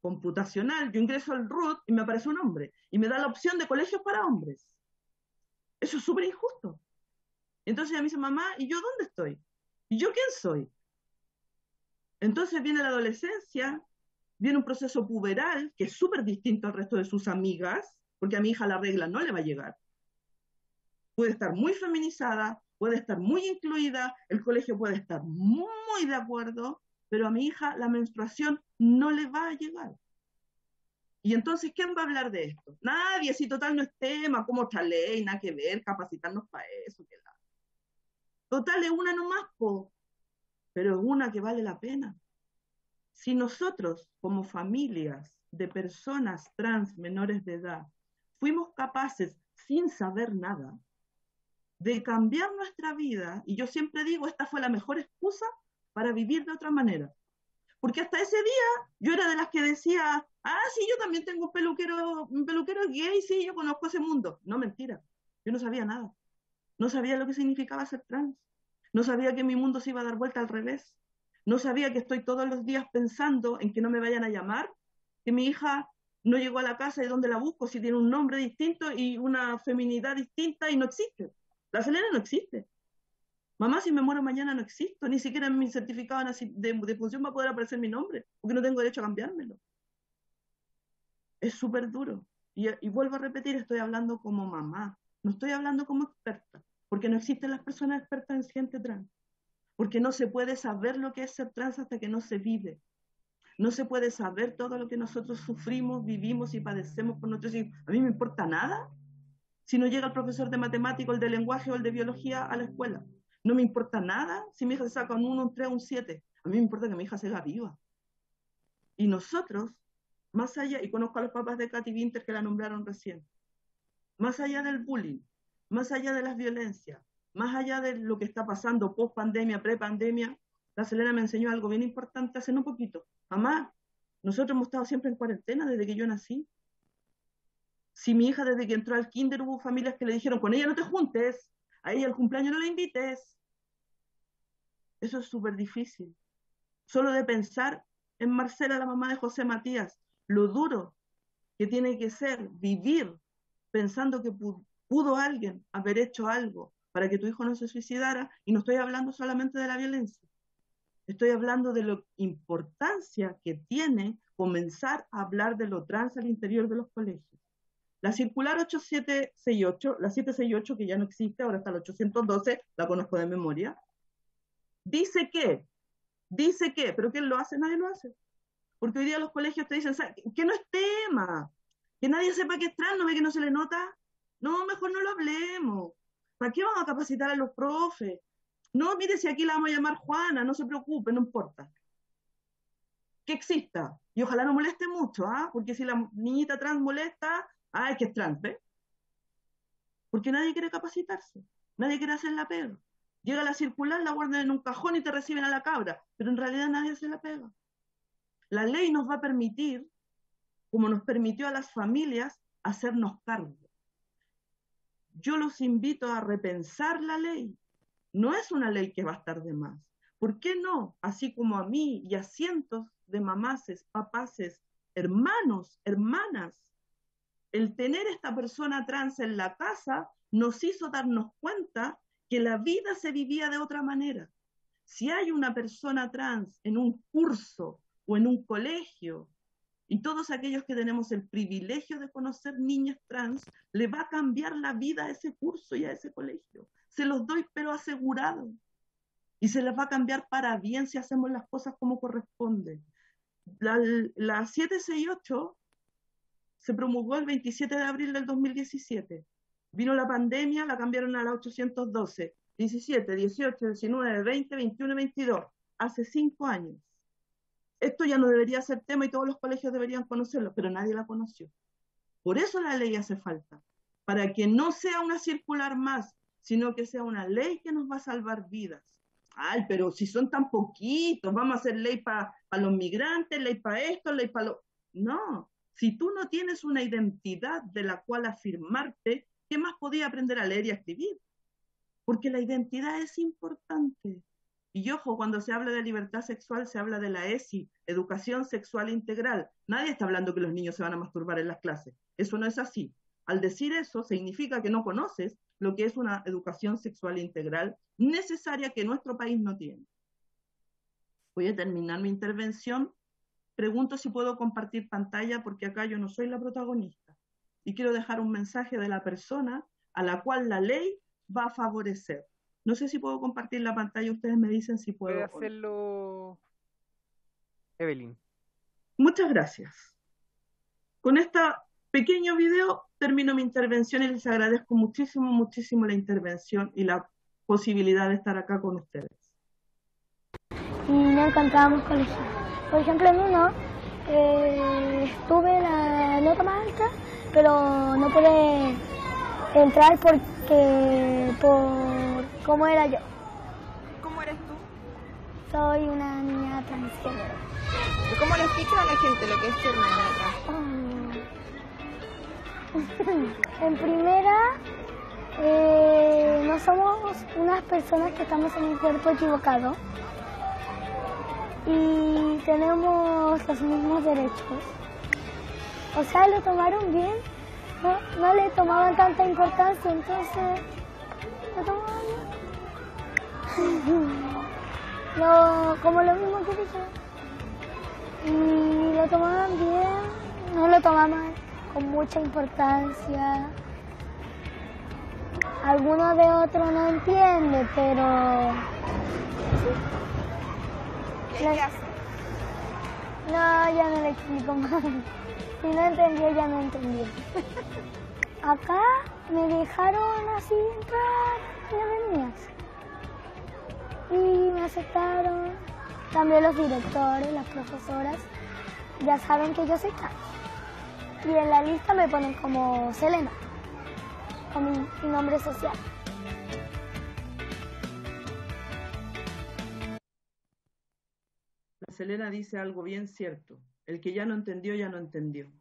computacional, yo ingreso al RUT y me aparece un hombre, y me da la opción de colegios para hombres. Eso es súper injusto. Entonces ella me dice, mamá, ¿y yo dónde estoy? ¿Y yo quién soy? Entonces viene la adolescencia, viene un proceso puberal que es súper distinto al resto de sus amigas, porque a mi hija la regla no le va a llegar. Puede estar muy feminizada, puede estar muy incluida, el colegio puede estar muy de acuerdo, pero a mi hija la menstruación no le va a llegar. Y entonces, ¿quién va a hablar de esto? Nadie, si total no es tema, como otra ley, nada que ver, capacitarnos para eso. Total es una nomás, pero es una que vale la pena. Si nosotros, como familias de personas trans menores de edad, fuimos capaces, sin saber nada, de cambiar nuestra vida, y yo siempre digo, esta fue la mejor excusa para vivir de otra manera. Porque hasta ese día yo era de las que decía, sí, yo también tengo un peluquero gay, sí, yo conozco ese mundo. No, mentira, yo no sabía nada. No sabía lo que significaba ser trans. No sabía que mi mundo se iba a dar vuelta al revés. No sabía que estoy todos los días pensando en que no me vayan a llamar, que mi hija no llegó a la casa y dónde la busco, si tiene un nombre distinto y una feminidad distinta y no existe. La Selena no existe. Mamá, si me muero mañana no existo, ni siquiera en mi certificado de función va a poder aparecer mi nombre, porque no tengo derecho a cambiármelo. Es súper duro. Y vuelvo a repetir, estoy hablando como mamá, no estoy hablando como experta, porque no existen las personas expertas en gente trans, porque no se puede saber lo que es ser trans hasta que no se vive. No se puede saber todo lo que nosotros sufrimos, vivimos y padecemos por nuestros hijos. A mí me importa nada si no llega el profesor de matemática, el de lenguaje o el de biología a la escuela. No me importa nada si mi hija se saca un 1, un 3, un 7. A mí me importa que mi hija siga viva. Y nosotros, más allá, y conozco a los papás de Katy Winter que la nombraron recién, más allá del bullying, más allá de las violencias, más allá de lo que está pasando post pandemia, pre pandemia, la Selena me enseñó algo bien importante hace no poquito. Mamá, nosotros hemos estado siempre en cuarentena desde que yo nací. Si mi hija desde que entró al kinder hubo familias que le dijeron, con ella no te juntes, a ella al cumpleaños no la invites. Eso es súper difícil. Solo de pensar en Marcela, la mamá de José Matías, lo duro que tiene que ser vivir pensando que pudo alguien haber hecho algo para que tu hijo no se suicidara, y no estoy hablando solamente de la violencia. Estoy hablando de la importancia que tiene comenzar a hablar de lo trans al interior de los colegios. La circular 8768, la 768, que ya no existe, ahora está la 812, la conozco de memoria, dice que, pero ¿quién lo hace? Nadie lo hace. Porque hoy día los colegios te dicen, que no es tema, que nadie sepa que es trans, no ve que no se le nota. No, mejor no lo hablemos. ¿Para qué vamos a capacitar a los profes? No, mire, si aquí la vamos a llamar Juana, no se preocupe, no importa. Que exista. Y ojalá no moleste mucho, porque si la niñita trans molesta, es que es trans, ¿ves? Porque nadie quiere capacitarse, nadie quiere hacer la pega. Llega la circular, la guardan en un cajón y te reciben a la cabra, pero en realidad nadie hace la pega. La ley nos va a permitir, como nos permitió a las familias, hacernos cargo. Yo los invito a repensar la ley. No es una ley que va a estar de más. ¿Por qué no? Así como a mí y a cientos de mamases, papases, hermanos, hermanas, el tener esta persona trans en la casa nos hizo darnos cuenta que la vida se vivía de otra manera. Si hay una persona trans en un curso o en un colegio, y todos aquellos que tenemos el privilegio de conocer niñas trans, le va a cambiar la vida a ese curso y a ese colegio. Se los doy, pero asegurado. Y se les va a cambiar para bien si hacemos las cosas como corresponde. La 768 se promulgó el 27 de abril del 2017. Vino la pandemia, la cambiaron a la 812. 17, 18, 19, 20, 21 y 22. Hace 5 años. Esto ya no debería ser tema y todos los colegios deberían conocerlo, pero nadie la conoció. Por eso la ley hace falta, para que no sea una circular más, sino que sea una ley que nos va a salvar vidas. Pero si son tan poquitos, vamos a hacer ley para los migrantes, ley para esto, ley para lo... No, si tú no tienes una identidad de la cual afirmarte, ¿qué más podía aprender a leer y a escribir? Porque la identidad es importante. Y ojo, cuando se habla de libertad sexual, se habla de la ESI, Educación Sexual Integral. Nadie está hablando que los niños se van a masturbar en las clases. Eso no es así. Al decir eso, significa que no conoces lo que es una educación sexual integral necesaria que nuestro país no tiene. Voy a terminar mi intervención. Pregunto si puedo compartir pantalla porque acá yo no soy la protagonista y quiero dejar un mensaje de la persona a la cual la ley va a favorecer. No sé si puedo compartir la pantalla, ustedes me dicen si puedo. Puede hacerlo Evelyn. Muchas gracias. Con este pequeño video termino mi intervención y les agradezco muchísimo, muchísimo la intervención y la posibilidad de estar acá con ustedes. Y no encontrábamos colegios. Por ejemplo, en uno tuve la nota más alta, pero no pude entrar por cómo era yo. ¿Cómo eres tú? Soy una niña transgénero. ¿Y cómo le explicas a la gente lo que es ser una niña trans? En primera, no somos unas personas que estamos en un cuerpo equivocado y tenemos los mismos derechos. O sea, lo tomaron bien, no le tomaban tanta importancia, entonces lo tomaban bien. Como lo mismo que dije. Y lo tomaban bien, no lo tomaban con mucha importancia. Alguno de otros no entiende, pero... ¿Qué hace? No, ya no le explico más. Si no entendió, ya no entendió. Acá me dejaron así entrar las niñas. Y me aceptaron. También los directores, las profesoras, ya saben que yo soy trans. Y en la lista me ponen como Selena, con mi nombre social. La Selena dice algo bien cierto. El que ya no entendió, ya no entendió.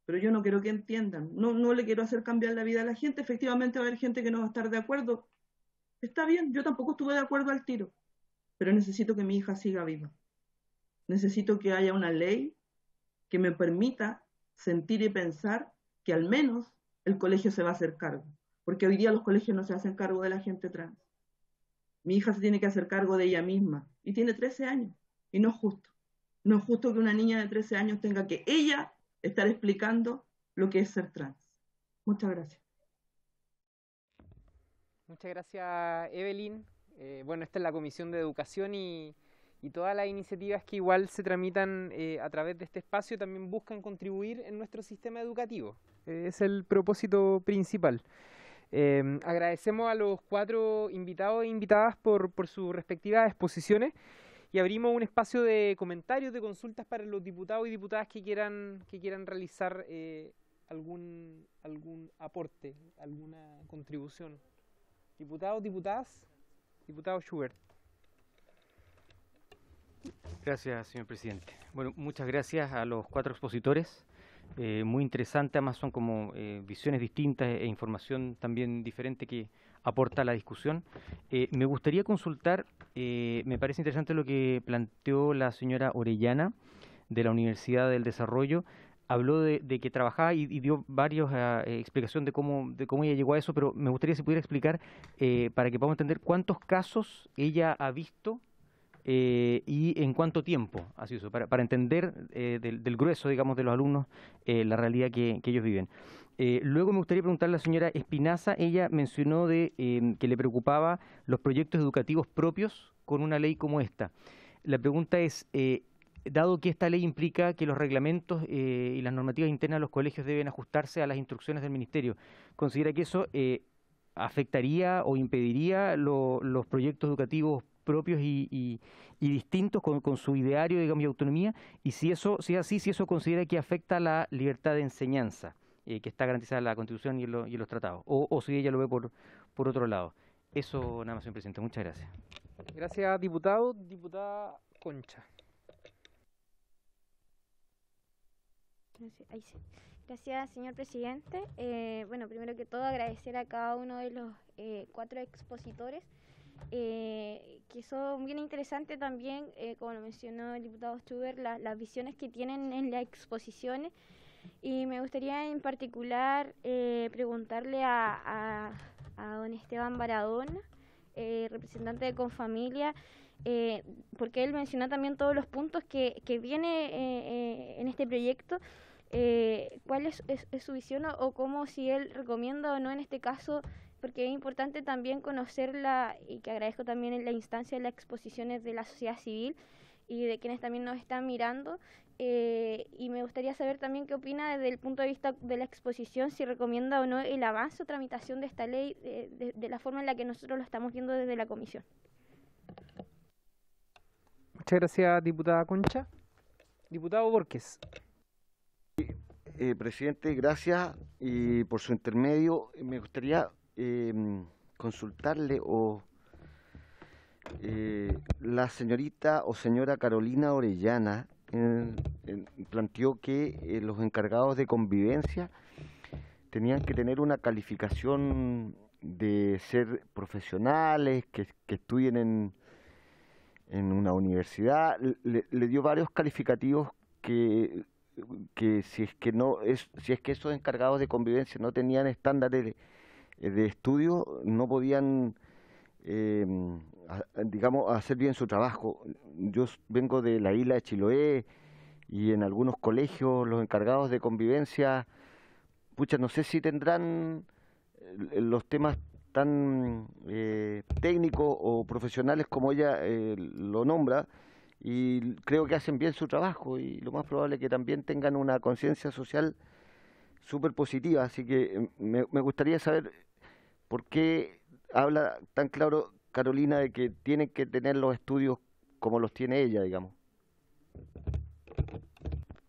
Pero yo no quiero que entiendan. No le quiero hacer cambiar la vida a la gente. Efectivamente va a haber gente que no va a estar de acuerdo. Está bien, yo tampoco estuve de acuerdo al tiro. Pero necesito que mi hija siga viva. Necesito que haya una ley que me permita sentir y pensar que al menos el colegio se va a hacer cargo. Porque hoy día los colegios no se hacen cargo de la gente trans. Mi hija se tiene que hacer cargo de ella misma. Y tiene 13 años. Y no es justo. No es justo que una niña de 13 años tenga que ella estar explicando lo que es ser trans. Muchas gracias. Muchas gracias, Evelyn. Bueno, esta es la Comisión de Educación y todas las iniciativas que igual se tramitan a través de este espacio también buscan contribuir en nuestro sistema educativo. Es el propósito principal. Agradecemos a los 4 invitados e invitadas por sus respectivas exposiciones y abrimos un espacio de comentarios, de consultas para los diputados y diputadas que quieran realizar algún aporte, alguna contribución. Diputados, diputadas, diputado Schubert. Gracias, señor presidente. Bueno, muchas gracias a los 4 expositores. Muy interesante, además son como visiones distintas e información también diferente que aporta a la discusión. Me gustaría consultar, me parece interesante lo que planteó la señora Orellana de la Universidad del Desarrollo. Habló de que trabajaba y dio varias explicaciones de cómo ella llegó a eso, pero me gustaría si pudiera explicar para que podamos entender cuántos casos ella ha visto y en cuánto tiempo ha sido eso, para entender del grueso, digamos, de los alumnos la realidad que ellos viven. Luego me gustaría preguntarle a la señora Espinaza, ella mencionó que le preocupaba los proyectos educativos propios con una ley como esta. La pregunta es, dado que esta ley implica que los reglamentos y las normativas internas de los colegios deben ajustarse a las instrucciones del Ministerio, ¿considera que eso afectaría o impediría los proyectos educativos propios y distintos con su ideario, digamos, y autonomía? Y si eso considera que afecta la libertad de enseñanza, que está garantizada en la Constitución y en los tratados, o si ella lo ve por otro lado. Eso nada más, señor presidente. Muchas gracias. Gracias, diputado. Diputada Concha. Gracias, señor presidente. Bueno, primero que todo agradecer a cada uno de los 4 expositores, que son bien interesantes también, como lo mencionó el diputado Stuber, las visiones que tienen en las exposiciones. Y me gustaría en particular preguntarle a don Esteban Baradona, representante de Confamilia, porque él menciona también todos los puntos que viene en este proyecto. ¿Cuál es su visión o cómo, si él recomienda o no en este caso? Porque es importante también conocerla, y que agradezco también en la instancia de las exposiciones de la sociedad civil y de quienes también nos están mirando. Y me gustaría saber también qué opina desde el punto de vista de la exposición, si recomienda o no el avance o tramitación de esta ley de la forma en la que nosotros lo estamos viendo desde la comisión. Muchas gracias, diputada Concha. Diputado Borges. Presidente, gracias y por su intermedio. Me gustaría consultarle la señorita o señora Carolina Orellana planteó que los encargados de convivencia tenían que tener una calificación de ser profesionales, que estudien en una universidad. Le dio varios calificativos que si es que esos encargados de convivencia no tenían estándares de estudio, no podían digamos, hacer bien su trabajo. Yo vengo de la isla de Chiloé y en algunos colegios los encargados de convivencia, pucha, no sé si tendrán los temas tan técnicos o profesionales como ella lo nombra, y creo que hacen bien su trabajo y lo más probable es que también tengan una conciencia social súper positiva. Así que me gustaría saber por qué habla tan claro Carolina de que tienen que tener los estudios como los tiene ella, digamos.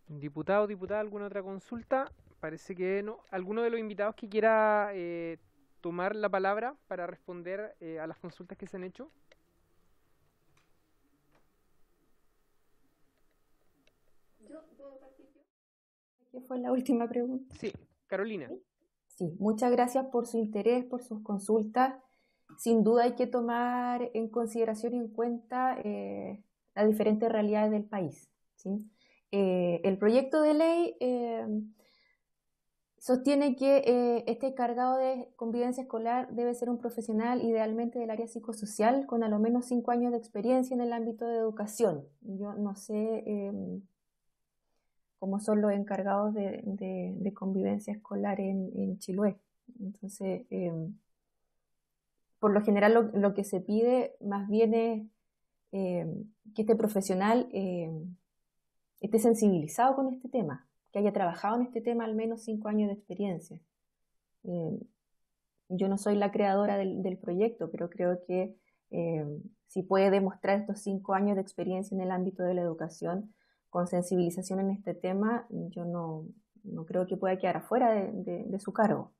Diputado, diputada, ¿alguna otra consulta? Parece que no. ¿Alguno de los invitados que quiera tomar la palabra para responder a las consultas que se han hecho? ¿Qué fue la última pregunta? Sí, Carolina. Sí, muchas gracias por su interés, por sus consultas. Sin duda hay que tomar en consideración y en cuenta las diferentes realidades del país, ¿sí? El proyecto de ley sostiene que este encargado de convivencia escolar debe ser un profesional idealmente del área psicosocial con a lo menos 5 años de experiencia en el ámbito de educación. Yo no sé cómo son los encargados de convivencia escolar en Chiloé. Entonces, por lo general lo que se pide más bien es que este profesional esté sensibilizado con este tema, que haya trabajado en este tema al menos 5 años de experiencia. Yo no soy la creadora del proyecto, pero creo que si puede demostrar estos 5 años de experiencia en el ámbito de la educación con sensibilización en este tema, yo no creo que pueda quedar afuera de su cargo,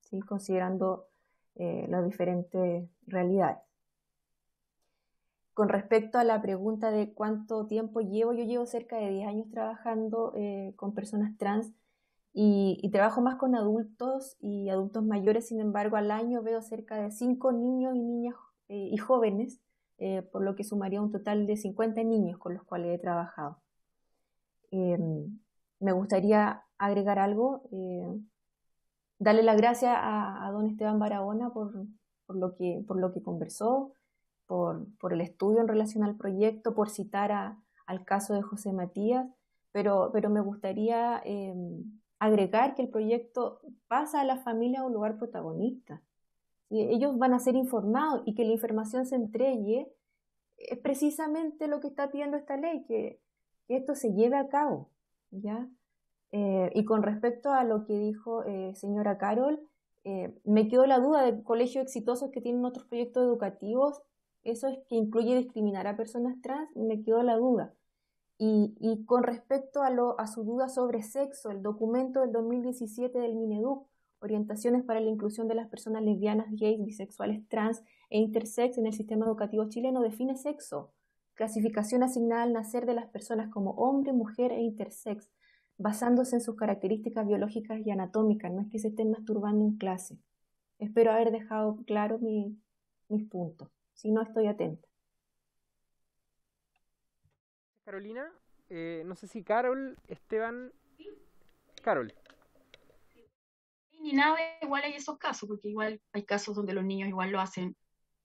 ¿sí? Considerando las diferentes realidades. Con respecto a la pregunta de cuánto tiempo llevo, yo llevo cerca de 10 años trabajando con personas trans y trabajo más con adultos y adultos mayores. Sin embargo, al año veo cerca de 5 niños y niñas y jóvenes, por lo que sumaría un total de 50 niños con los cuales he trabajado. Me gustaría agregar algo, darle las gracias a don Esteban Barahona por lo que conversó, por el estudio en relación al proyecto, por citar al caso de José Matías, pero me gustaría agregar que el proyecto pasa a la familia a un lugar protagonista. Y ellos van a ser informados y que la información se entregue es precisamente lo que está pidiendo esta ley, que esto se lleve a cabo, ¿ya? Y con respecto a lo que dijo señora Carol, me quedó la duda de colegios exitosos que tienen otros proyectos educativos. Eso es que incluye discriminar a personas trans, me quedó la duda. Y con respecto a su duda sobre sexo, el documento del 2017 del Mineduc, Orientaciones para la Inclusión de las Personas Lesbianas, Gays, Bisexuales, Trans e Intersex en el Sistema Educativo Chileno, define sexo, clasificación asignada al nacer de las personas como hombre, mujer e intersex, basándose en sus características biológicas y anatómicas, no es que se estén masturbando en clase. Espero haber dejado claro mis puntos. Si no, estoy atenta. Carolina, no sé si Carol, Esteban, Carol. Ni nada, igual hay esos casos, porque igual hay casos donde los niños igual lo hacen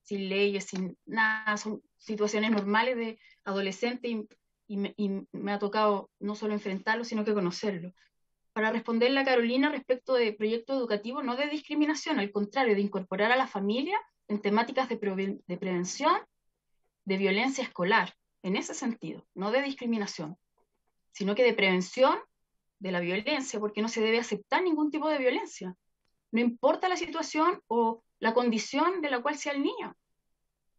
sin leyes, sin nada, son situaciones normales de adolescente y me ha tocado no solo enfrentarlo, sino que conocerlo. Para responderle a Carolina respecto de proyectos educativos, no de discriminación, al contrario, de incorporar a la familia en temáticas de prevención de violencia escolar, en ese sentido, no de discriminación, sino que de prevención de la violencia, porque no se debe aceptar ningún tipo de violencia. No importa la situación o la condición de la cual sea el niño.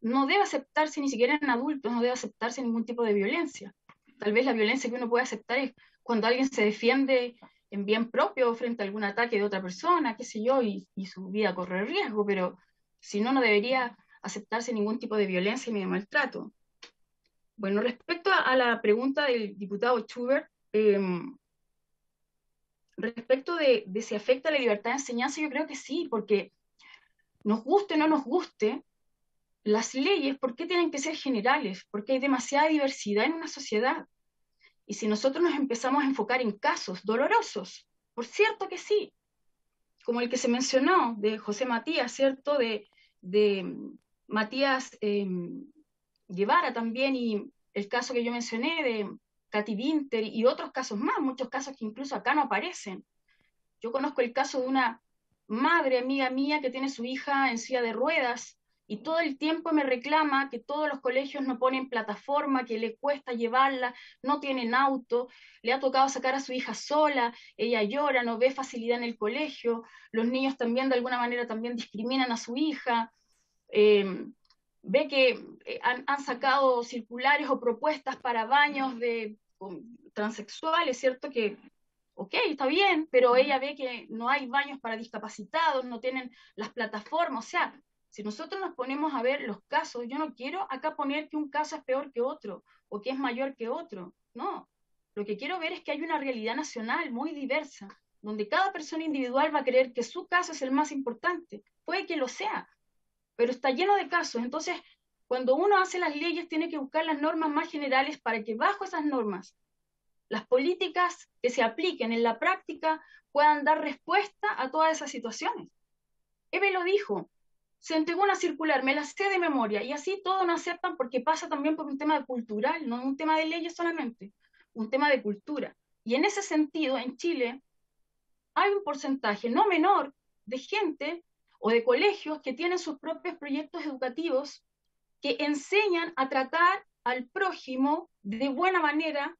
No debe aceptarse, ni siquiera en adultos, no debe aceptarse ningún tipo de violencia. Tal vez la violencia que uno puede aceptar es cuando alguien se defiende en bien propio frente a algún ataque de otra persona, qué sé yo, y su vida corre riesgo, pero si no, no debería aceptarse ningún tipo de violencia ni de maltrato. Bueno, respecto a la pregunta del diputado Schubert, respecto de si afecta la libertad de enseñanza, yo creo que sí, porque nos guste o no nos guste, las leyes, ¿por qué tienen que ser generales? Porque hay demasiada diversidad en una sociedad. Y si nosotros nos empezamos a enfocar en casos dolorosos, por cierto que sí, como el que se mencionó de José Matías, ¿cierto? De Matías Guevara también, y el caso que yo mencioné de Katy Winter y otros casos más, muchos casos que incluso acá no aparecen. Yo conozco el caso de una madre amiga mía que tiene su hija en silla de ruedas y todo el tiempo me reclama que todos los colegios no ponen plataforma, que le cuesta llevarla, no tienen auto, le ha tocado sacar a su hija sola, ella llora, no ve facilidad en el colegio, los niños también de alguna manera también discriminan a su hija, ve que han sacado circulares o propuestas para baños de transexuales, ¿cierto? Que, ok, está bien, pero ella ve que no hay baños para discapacitados, no tienen las plataformas, o sea, si nosotros nos ponemos a ver los casos, yo no quiero acá poner que un caso es peor que otro, o que es mayor que otro, no. Lo que quiero ver es que hay una realidad nacional muy diversa, donde cada persona individual va a creer que su caso es el más importante, puede que lo sea, pero está lleno de casos. Entonces, cuando uno hace las leyes, tiene que buscar las normas más generales para que bajo esas normas, las políticas que se apliquen en la práctica puedan dar respuesta a todas esas situaciones. Eve lo dijo, se entregó una circular, me la sé de memoria, y así todos no aceptan porque pasa también por un tema cultural, no un tema de leyes solamente, un tema de cultura. Y en ese sentido, en Chile, hay un porcentaje no menor de gente o de colegios que tienen sus propios proyectos educativos que enseñan a tratar al prójimo de buena manera,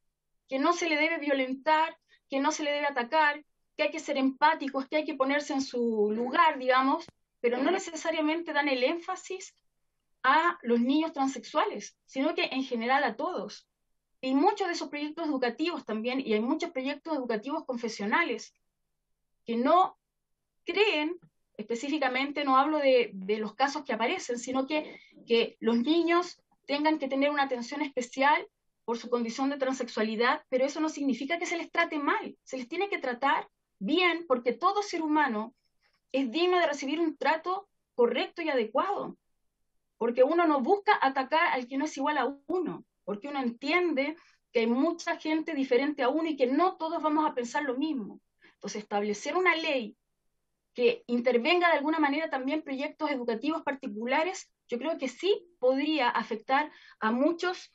que no se le debe violentar, que no se le debe atacar, que hay que ser empáticos, que hay que ponerse en su lugar, digamos, pero no necesariamente dan el énfasis a los niños transexuales, sino que en general a todos. Y muchos de esos proyectos educativos también, y hay muchos proyectos educativos confesionales, que no creen, específicamente no hablo de los casos que aparecen, sino que los niños tengan que tener una atención especial por su condición de transexualidad, pero eso no significa que se les trate mal, se les tiene que tratar bien, porque todo ser humano es digno de recibir un trato correcto y adecuado, porque uno no busca atacar al que no es igual a uno, porque uno entiende que hay mucha gente diferente a uno y que no todos vamos a pensar lo mismo. Entonces, establecer una ley que intervenga de alguna manera también proyectos educativos particulares, yo creo que sí podría afectar a muchos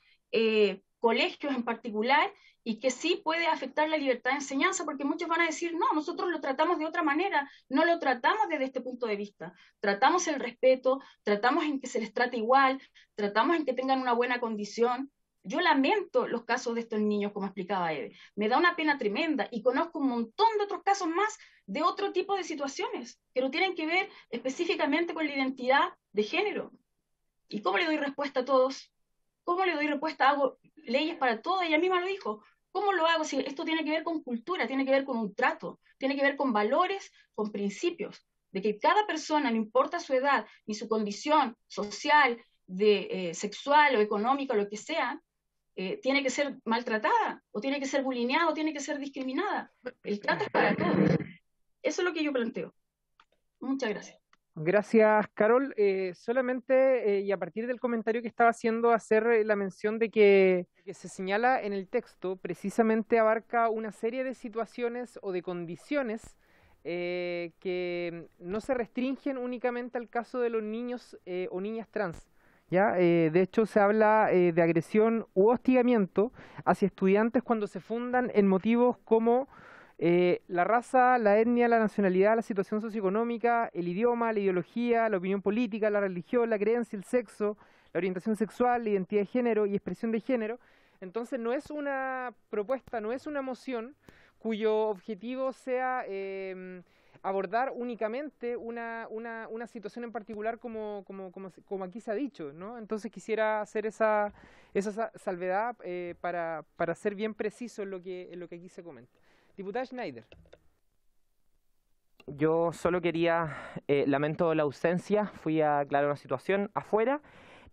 colegios en particular, y que sí puede afectar la libertad de enseñanza, porque muchos van a decir, no, nosotros lo tratamos de otra manera, no lo tratamos desde este punto de vista, tratamos el respeto, tratamos en que se les trate igual, tratamos en que tengan una buena condición. Yo lamento los casos de estos niños, como explicaba Eve, me da una pena tremenda, y conozco un montón de otros casos más de otro tipo de situaciones, que no tienen que ver específicamente con la identidad de género. ¿Y cómo le doy respuesta a todos? ¿Cómo le doy respuesta? Hago leyes para todo, ella misma lo dijo. ¿Cómo lo hago? Si esto tiene que ver con cultura, tiene que ver con un trato, tiene que ver con valores, con principios, de que cada persona, no importa su edad, ni su condición social, sexual o económica, o lo que sea, tiene que ser maltratada, o tiene que ser bulineada, o tiene que ser discriminada. El trato es para todos. Eso es lo que yo planteo. Muchas gracias. Gracias, Carol. Solamente, y a partir del comentario que estaba haciendo, hacer la mención de que se señala en el texto, precisamente abarca una serie de situaciones o de condiciones que no se restringen únicamente al caso de los niños o niñas trans. ¿Ya? De hecho, se habla de agresión u hostigamiento hacia estudiantes cuando se fundan en motivos como la raza, la etnia, la nacionalidad, la situación socioeconómica, el idioma, la ideología, la opinión política, la religión, la creencia, el sexo, la orientación sexual, la identidad de género y expresión de género. Entonces no es una propuesta, no es una moción cuyo objetivo sea abordar únicamente una situación en particular como aquí se ha dicho, ¿no? Entonces quisiera hacer esa salvedad para ser bien preciso en lo que aquí se comenta. Diputada Schneider. Yo solo quería, lamento la ausencia, fui a aclarar una situación afuera.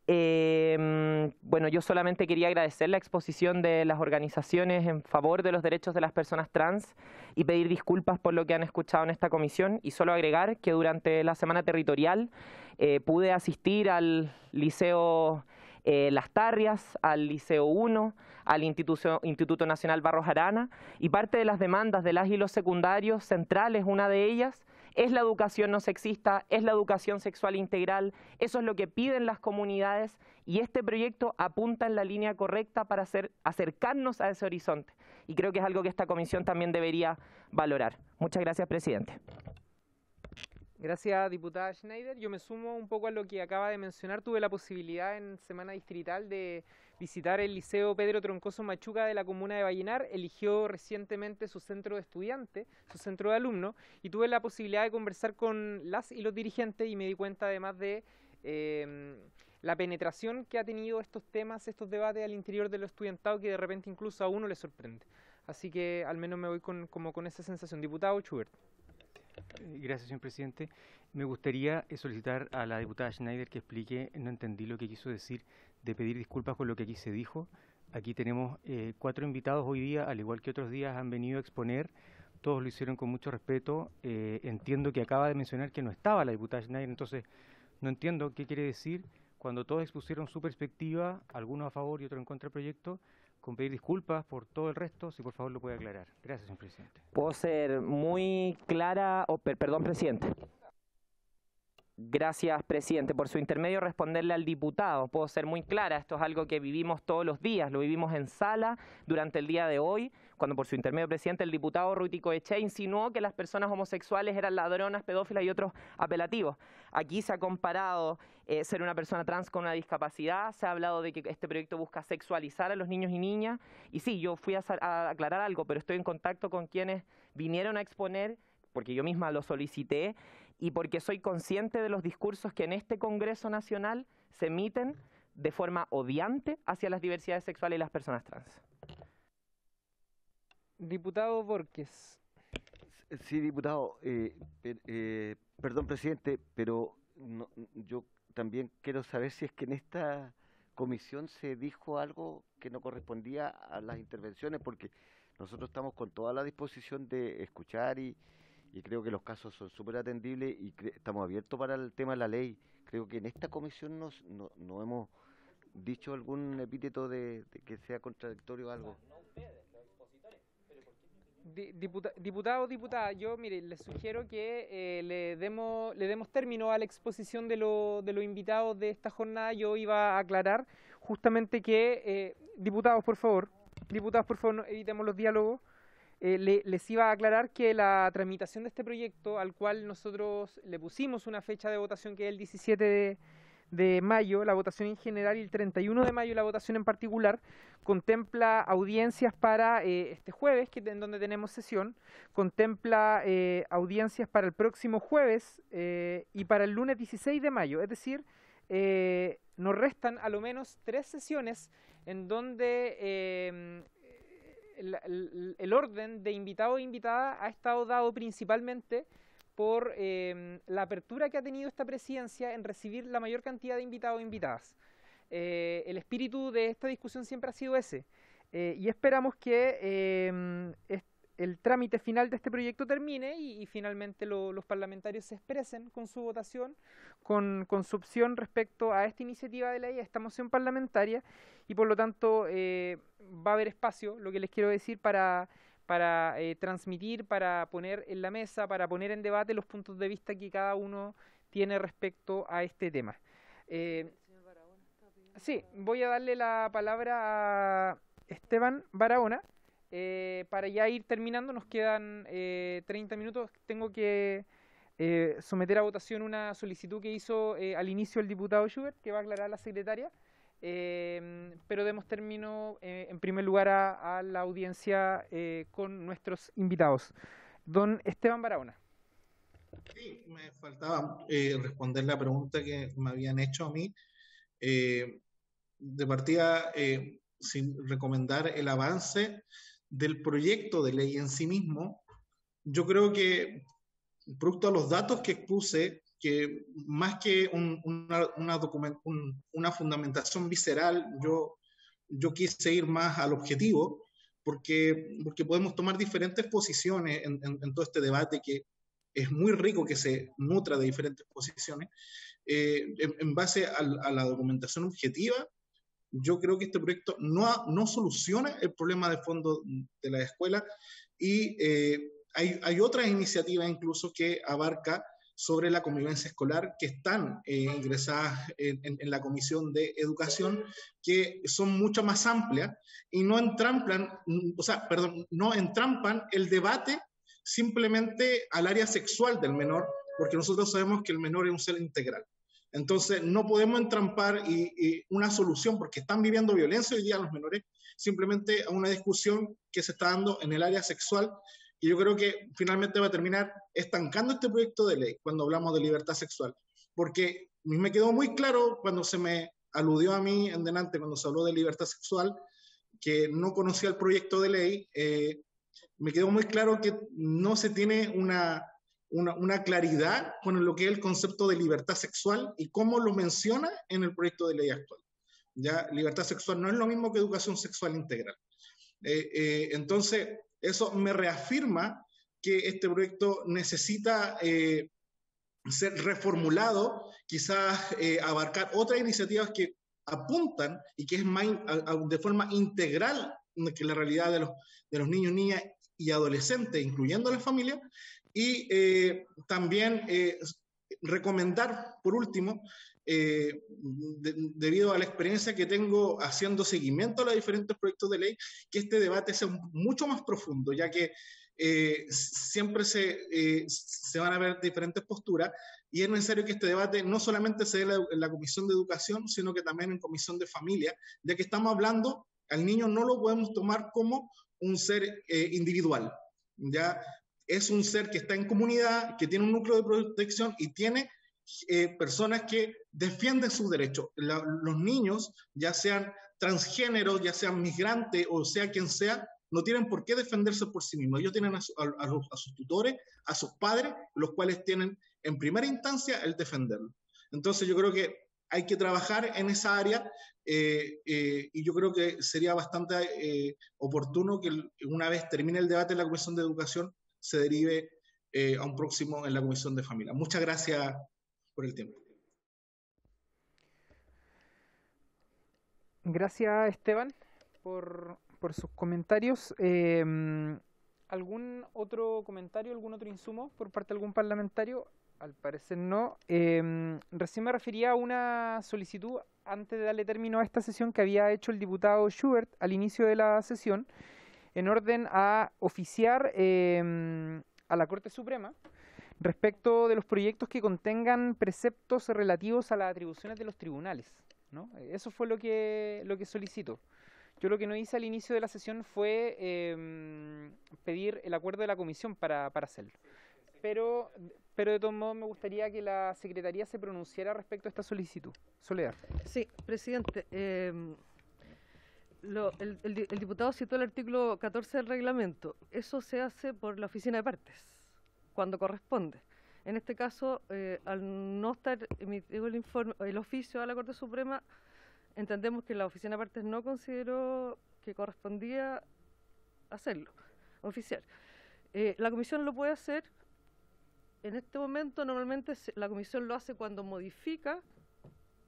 Bueno, yo solamente quería agradecer la exposición de las organizaciones en favor de los derechos de las personas trans y pedir disculpas por lo que han escuchado en esta comisión, y solo agregar que durante la semana territorial pude asistir al Liceo Las Tarrias, al Liceo 1, al Instituto Nacional Barros Arana, y parte de las demandas de las y los secundarios centrales, una de ellas, es la educación no sexista, es la educación sexual integral. Eso es lo que piden las comunidades, y este proyecto apunta en la línea correcta para acercarnos a ese horizonte. Y creo que es algo que esta comisión también debería valorar. Muchas gracias, presidente. Gracias, diputada Schneider. Yo me sumo un poco a lo que acaba de mencionar. Tuve la posibilidad en semana distrital de visitar el Liceo Pedro Troncoso Machuca de la comuna de Vallenar. Eligió recientemente su centro de estudiantes, su centro de alumnos, y tuve la posibilidad de conversar con las y los dirigentes, y me di cuenta además de la penetración que ha tenido estos temas, estos debates al interior de lo estudiantado, que de repente incluso a uno le sorprende. Así que al menos me voy como con esa sensación. Diputado Schubert. Gracias, señor presidente. Me gustaría solicitar a la diputada Schneider que explique, no entendí lo que quiso decir de pedir disculpas por lo que aquí se dijo. Aquí tenemos 4 invitados hoy día, al igual que otros días han venido a exponer, todos lo hicieron con mucho respeto. Entiendo que acaba de mencionar que no estaba la diputada Schneider, entonces no entiendo qué quiere decir cuando todos expusieron su perspectiva, algunos a favor y otros en contra del proyecto, con pedir disculpas por todo el resto, si por favor lo puede aclarar. Gracias, señor presidente. ¿Puedo ser muy clara? Perdón, presidente. Gracias, presidente. Por su intermedio, responderle al diputado. Puedo ser muy clara. Esto es algo que vivimos todos los días. Lo vivimos en sala durante el día de hoy, cuando por su intermedio, presidente, el diputado Ruitico Echea insinuó que las personas homosexuales eran ladronas, pedófilas y otros apelativos. Aquí se ha comparado ser una persona trans con una discapacidad. Se ha hablado de que este proyecto busca sexualizar a los niños y niñas. Y sí, yo fui a aclarar algo, pero estoy en contacto con quienes vinieron a exponer, porque yo misma lo solicité, y porque soy consciente de los discursos que en este Congreso Nacional se emiten de forma odiante hacia las diversidades sexuales y las personas trans. Diputado Borges. Sí, diputado. Perdón, presidente, pero yo también quiero saber si es que en esta comisión se dijo algo que no correspondía a las intervenciones, porque nosotros estamos con toda la disposición de escuchar y creo que los casos son súper atendibles y estamos abiertos para el tema de la ley. Creo que en esta comisión no hemos dicho algún epíteto de que sea contradictorio o algo. No ustedes, los expositores. Diputada, yo mire, les sugiero que le demos término a la exposición de los invitados de esta jornada. Yo iba a aclarar justamente que, diputados, por favor, no evitemos los diálogos. Les iba a aclarar que la tramitación de este proyecto, al cual nosotros le pusimos una fecha de votación que es el 17 de mayo, la votación en general, y el 31 de mayo la votación en particular, contempla audiencias para este jueves, en donde tenemos sesión, contempla audiencias para el próximo jueves y para el lunes 16 de mayo, es decir, nos restan a lo menos 3 sesiones en donde el orden de invitado e invitada ha estado dado principalmente por la apertura que ha tenido esta presidencia en recibir la mayor cantidad de invitados e invitadas. El espíritu de esta discusión siempre ha sido ese, y esperamos que el trámite final de este proyecto termine y finalmente los parlamentarios se expresen con su votación, con su opción respecto a esta iniciativa de ley, a esta moción parlamentaria, y por lo tanto va a haber espacio, lo que les quiero decir, para transmitir, para poner en la mesa, para poner en debate los puntos de vista que cada uno tiene respecto a este tema. Sí, voy a darle la palabra a Esteban Barahona para ya ir terminando. Nos quedan 30 minutos. Tengo que someter a votación una solicitud que hizo al inicio el diputado Schubert, que va a aclarar la secretaria. Pero demos término en primer lugar a la audiencia con nuestros invitados. Don Esteban Barahona. Sí, me faltaba responder la pregunta que me habían hecho a mí. De partida, sin recomendar el avance del proyecto de ley en sí mismo, yo creo que, producto de los datos que expuse, que más que una fundamentación visceral, yo quise ir más al objetivo, porque podemos tomar diferentes posiciones en todo este debate, que es muy rico que se nutra de diferentes posiciones. En base a la documentación objetiva, yo creo que este proyecto no soluciona el problema de fondo de la escuela, y hay otras iniciativas incluso que abarca sobre la convivencia escolar, que están ingresadas en la Comisión de Educación, que son mucho más amplias y no entrampan el debate simplemente al área sexual del menor, porque nosotros sabemos que el menor es un ser integral. Entonces, no podemos entrampar una solución, porque están viviendo violencia hoy día los menores, simplemente a una discusión que se está dando en el área sexual, y yo creo que finalmente va a terminar estancando este proyecto de ley cuando hablamos de libertad sexual, porque me quedó muy claro cuando se me aludió a mí en delante, cuando se habló de libertad sexual, que no conocía el proyecto de ley. Me quedó muy claro que no se tiene una claridad con lo que es el concepto de libertad sexual y cómo lo menciona en el proyecto de ley actual. Ya, libertad sexual no es lo mismo que educación sexual integral. Entonces, eso me reafirma que este proyecto necesita ser reformulado, quizás abarcar otras iniciativas que apuntan y que es más de forma integral que la realidad de los niños, niñas y adolescentes, incluyendo a la familia, y también recomendar, por último, debido a la experiencia que tengo haciendo seguimiento a los diferentes proyectos de ley, que este debate sea mucho más profundo, ya que siempre se van a ver diferentes posturas, y es necesario que este debate no solamente se dé en la Comisión de Educación, sino que también en Comisión de Familia, ya que estamos hablando, al niño no lo podemos tomar como un ser individual, ya es un ser que está en comunidad, que tiene un núcleo de protección y tiene personas que defienden sus derechos. Los niños, ya sean transgéneros, ya sean migrantes o sea quien sea, no tienen por qué defenderse por sí mismos. Ellos tienen a sus tutores, a sus padres, los cuales tienen en primera instancia el defenderlo. Entonces yo creo que hay que trabajar en esa área, y yo creo que sería bastante oportuno que una vez termine el debate en la Comisión de Educación se derive a un próximo en la Comisión de Familia. Muchas gracias por el tiempo. Gracias, Esteban, por sus comentarios. ¿Algún otro comentario, algún otro insumo por parte de algún parlamentario? Al parecer no. Recién me refería a una solicitud antes de darle término a esta sesión que había hecho el diputado Schubert al inicio de la sesión, en orden a oficiar a la Corte Suprema respecto de los proyectos que contengan preceptos relativos a las atribuciones de los tribunales, ¿no? Eso fue lo que solicitó. Yo lo que no hice al inicio de la sesión fue pedir el acuerdo de la comisión para hacerlo. Pero de todos modos me gustaría que la Secretaría se pronunciara respecto a esta solicitud. Soledad. Sí, presidente. El diputado citó el artículo 14 del reglamento. Eso se hace por la oficina de partes, cuando corresponde. En este caso, al no estar emitido el oficio a la Corte Suprema, entendemos que la oficina de partes no consideró que correspondía hacerlo, oficiar. La comisión lo puede hacer. En este momento normalmente la comisión lo hace cuando modifica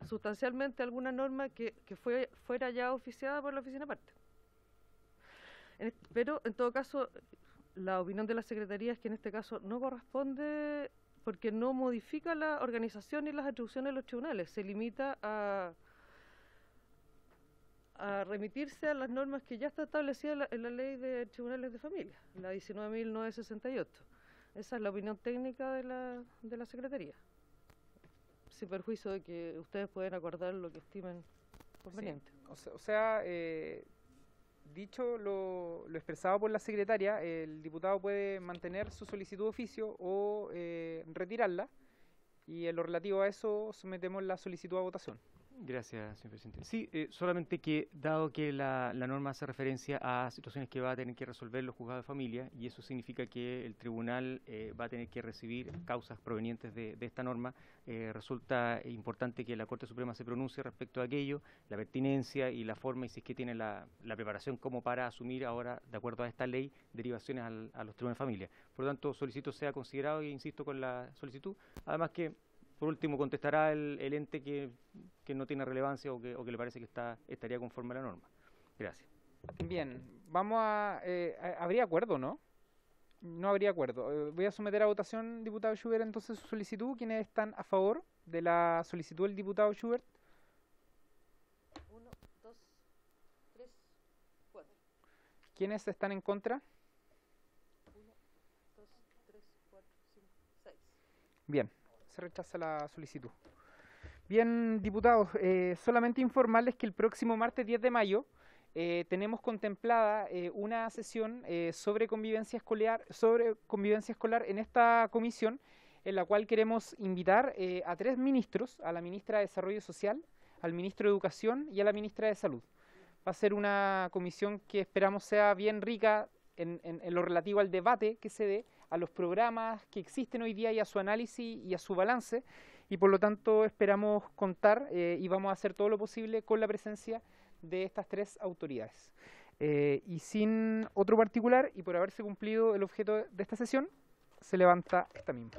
sustancialmente alguna norma que fuera ya oficiada por la oficina aparte. Pero en todo caso, la opinión de la Secretaría es que en este caso no corresponde porque no modifica la organización y las atribuciones de los tribunales, se limita a remitirse a las normas que ya está establecida en la ley de tribunales de familia, la 19.968. Esa es la opinión técnica de la Secretaría, sin perjuicio de que ustedes pueden acordar lo que estimen conveniente. Sí. O sea, dicho lo expresado por la secretaria, el diputado puede mantener su solicitud de oficio o retirarla, y en lo relativo a eso sometemos la solicitud a votación. Gracias, señor presidente. Sí, solamente que, dado que la norma hace referencia a situaciones que va a tener que resolver los juzgados de familia, y eso significa que el tribunal va a tener que recibir causas provenientes de esta norma, resulta importante que la Corte Suprema se pronuncie respecto a aquello, la pertinencia y la forma, y si es que tiene la preparación como para asumir ahora, de acuerdo a esta ley, derivaciones a los tribunales de familia. Por lo tanto, solicito sea considerado e insisto con la solicitud, además que por último, contestará el ente que no tiene relevancia o que le parece que estaría conforme a la norma. Gracias. Bien, vamos ¿habría acuerdo, no? No habría acuerdo. Voy a someter a votación, diputado Schubert, entonces su solicitud. ¿Quiénes están a favor de la solicitud del diputado Schubert? 1, 2, 3, 4. ¿Quiénes están en contra? 1, 2, 3, 4, 5, 6. Bien. Se rechaza la solicitud. Bien, diputados, solamente informarles que el próximo martes 10 de mayo tenemos contemplada una sesión sobre convivencia escolar en esta comisión, en la cual queremos invitar a 3 ministros, a la ministra de Desarrollo Social, al ministro de Educación y a la ministra de Salud. Va a ser una comisión que esperamos sea bien rica en lo relativo al debate que se dé, a los programas que existen hoy día y a su análisis y a su balance, y por lo tanto esperamos contar y vamos a hacer todo lo posible con la presencia de estas 3 autoridades. Y sin otro particular, y por haberse cumplido el objeto de esta sesión, se levanta esta misma.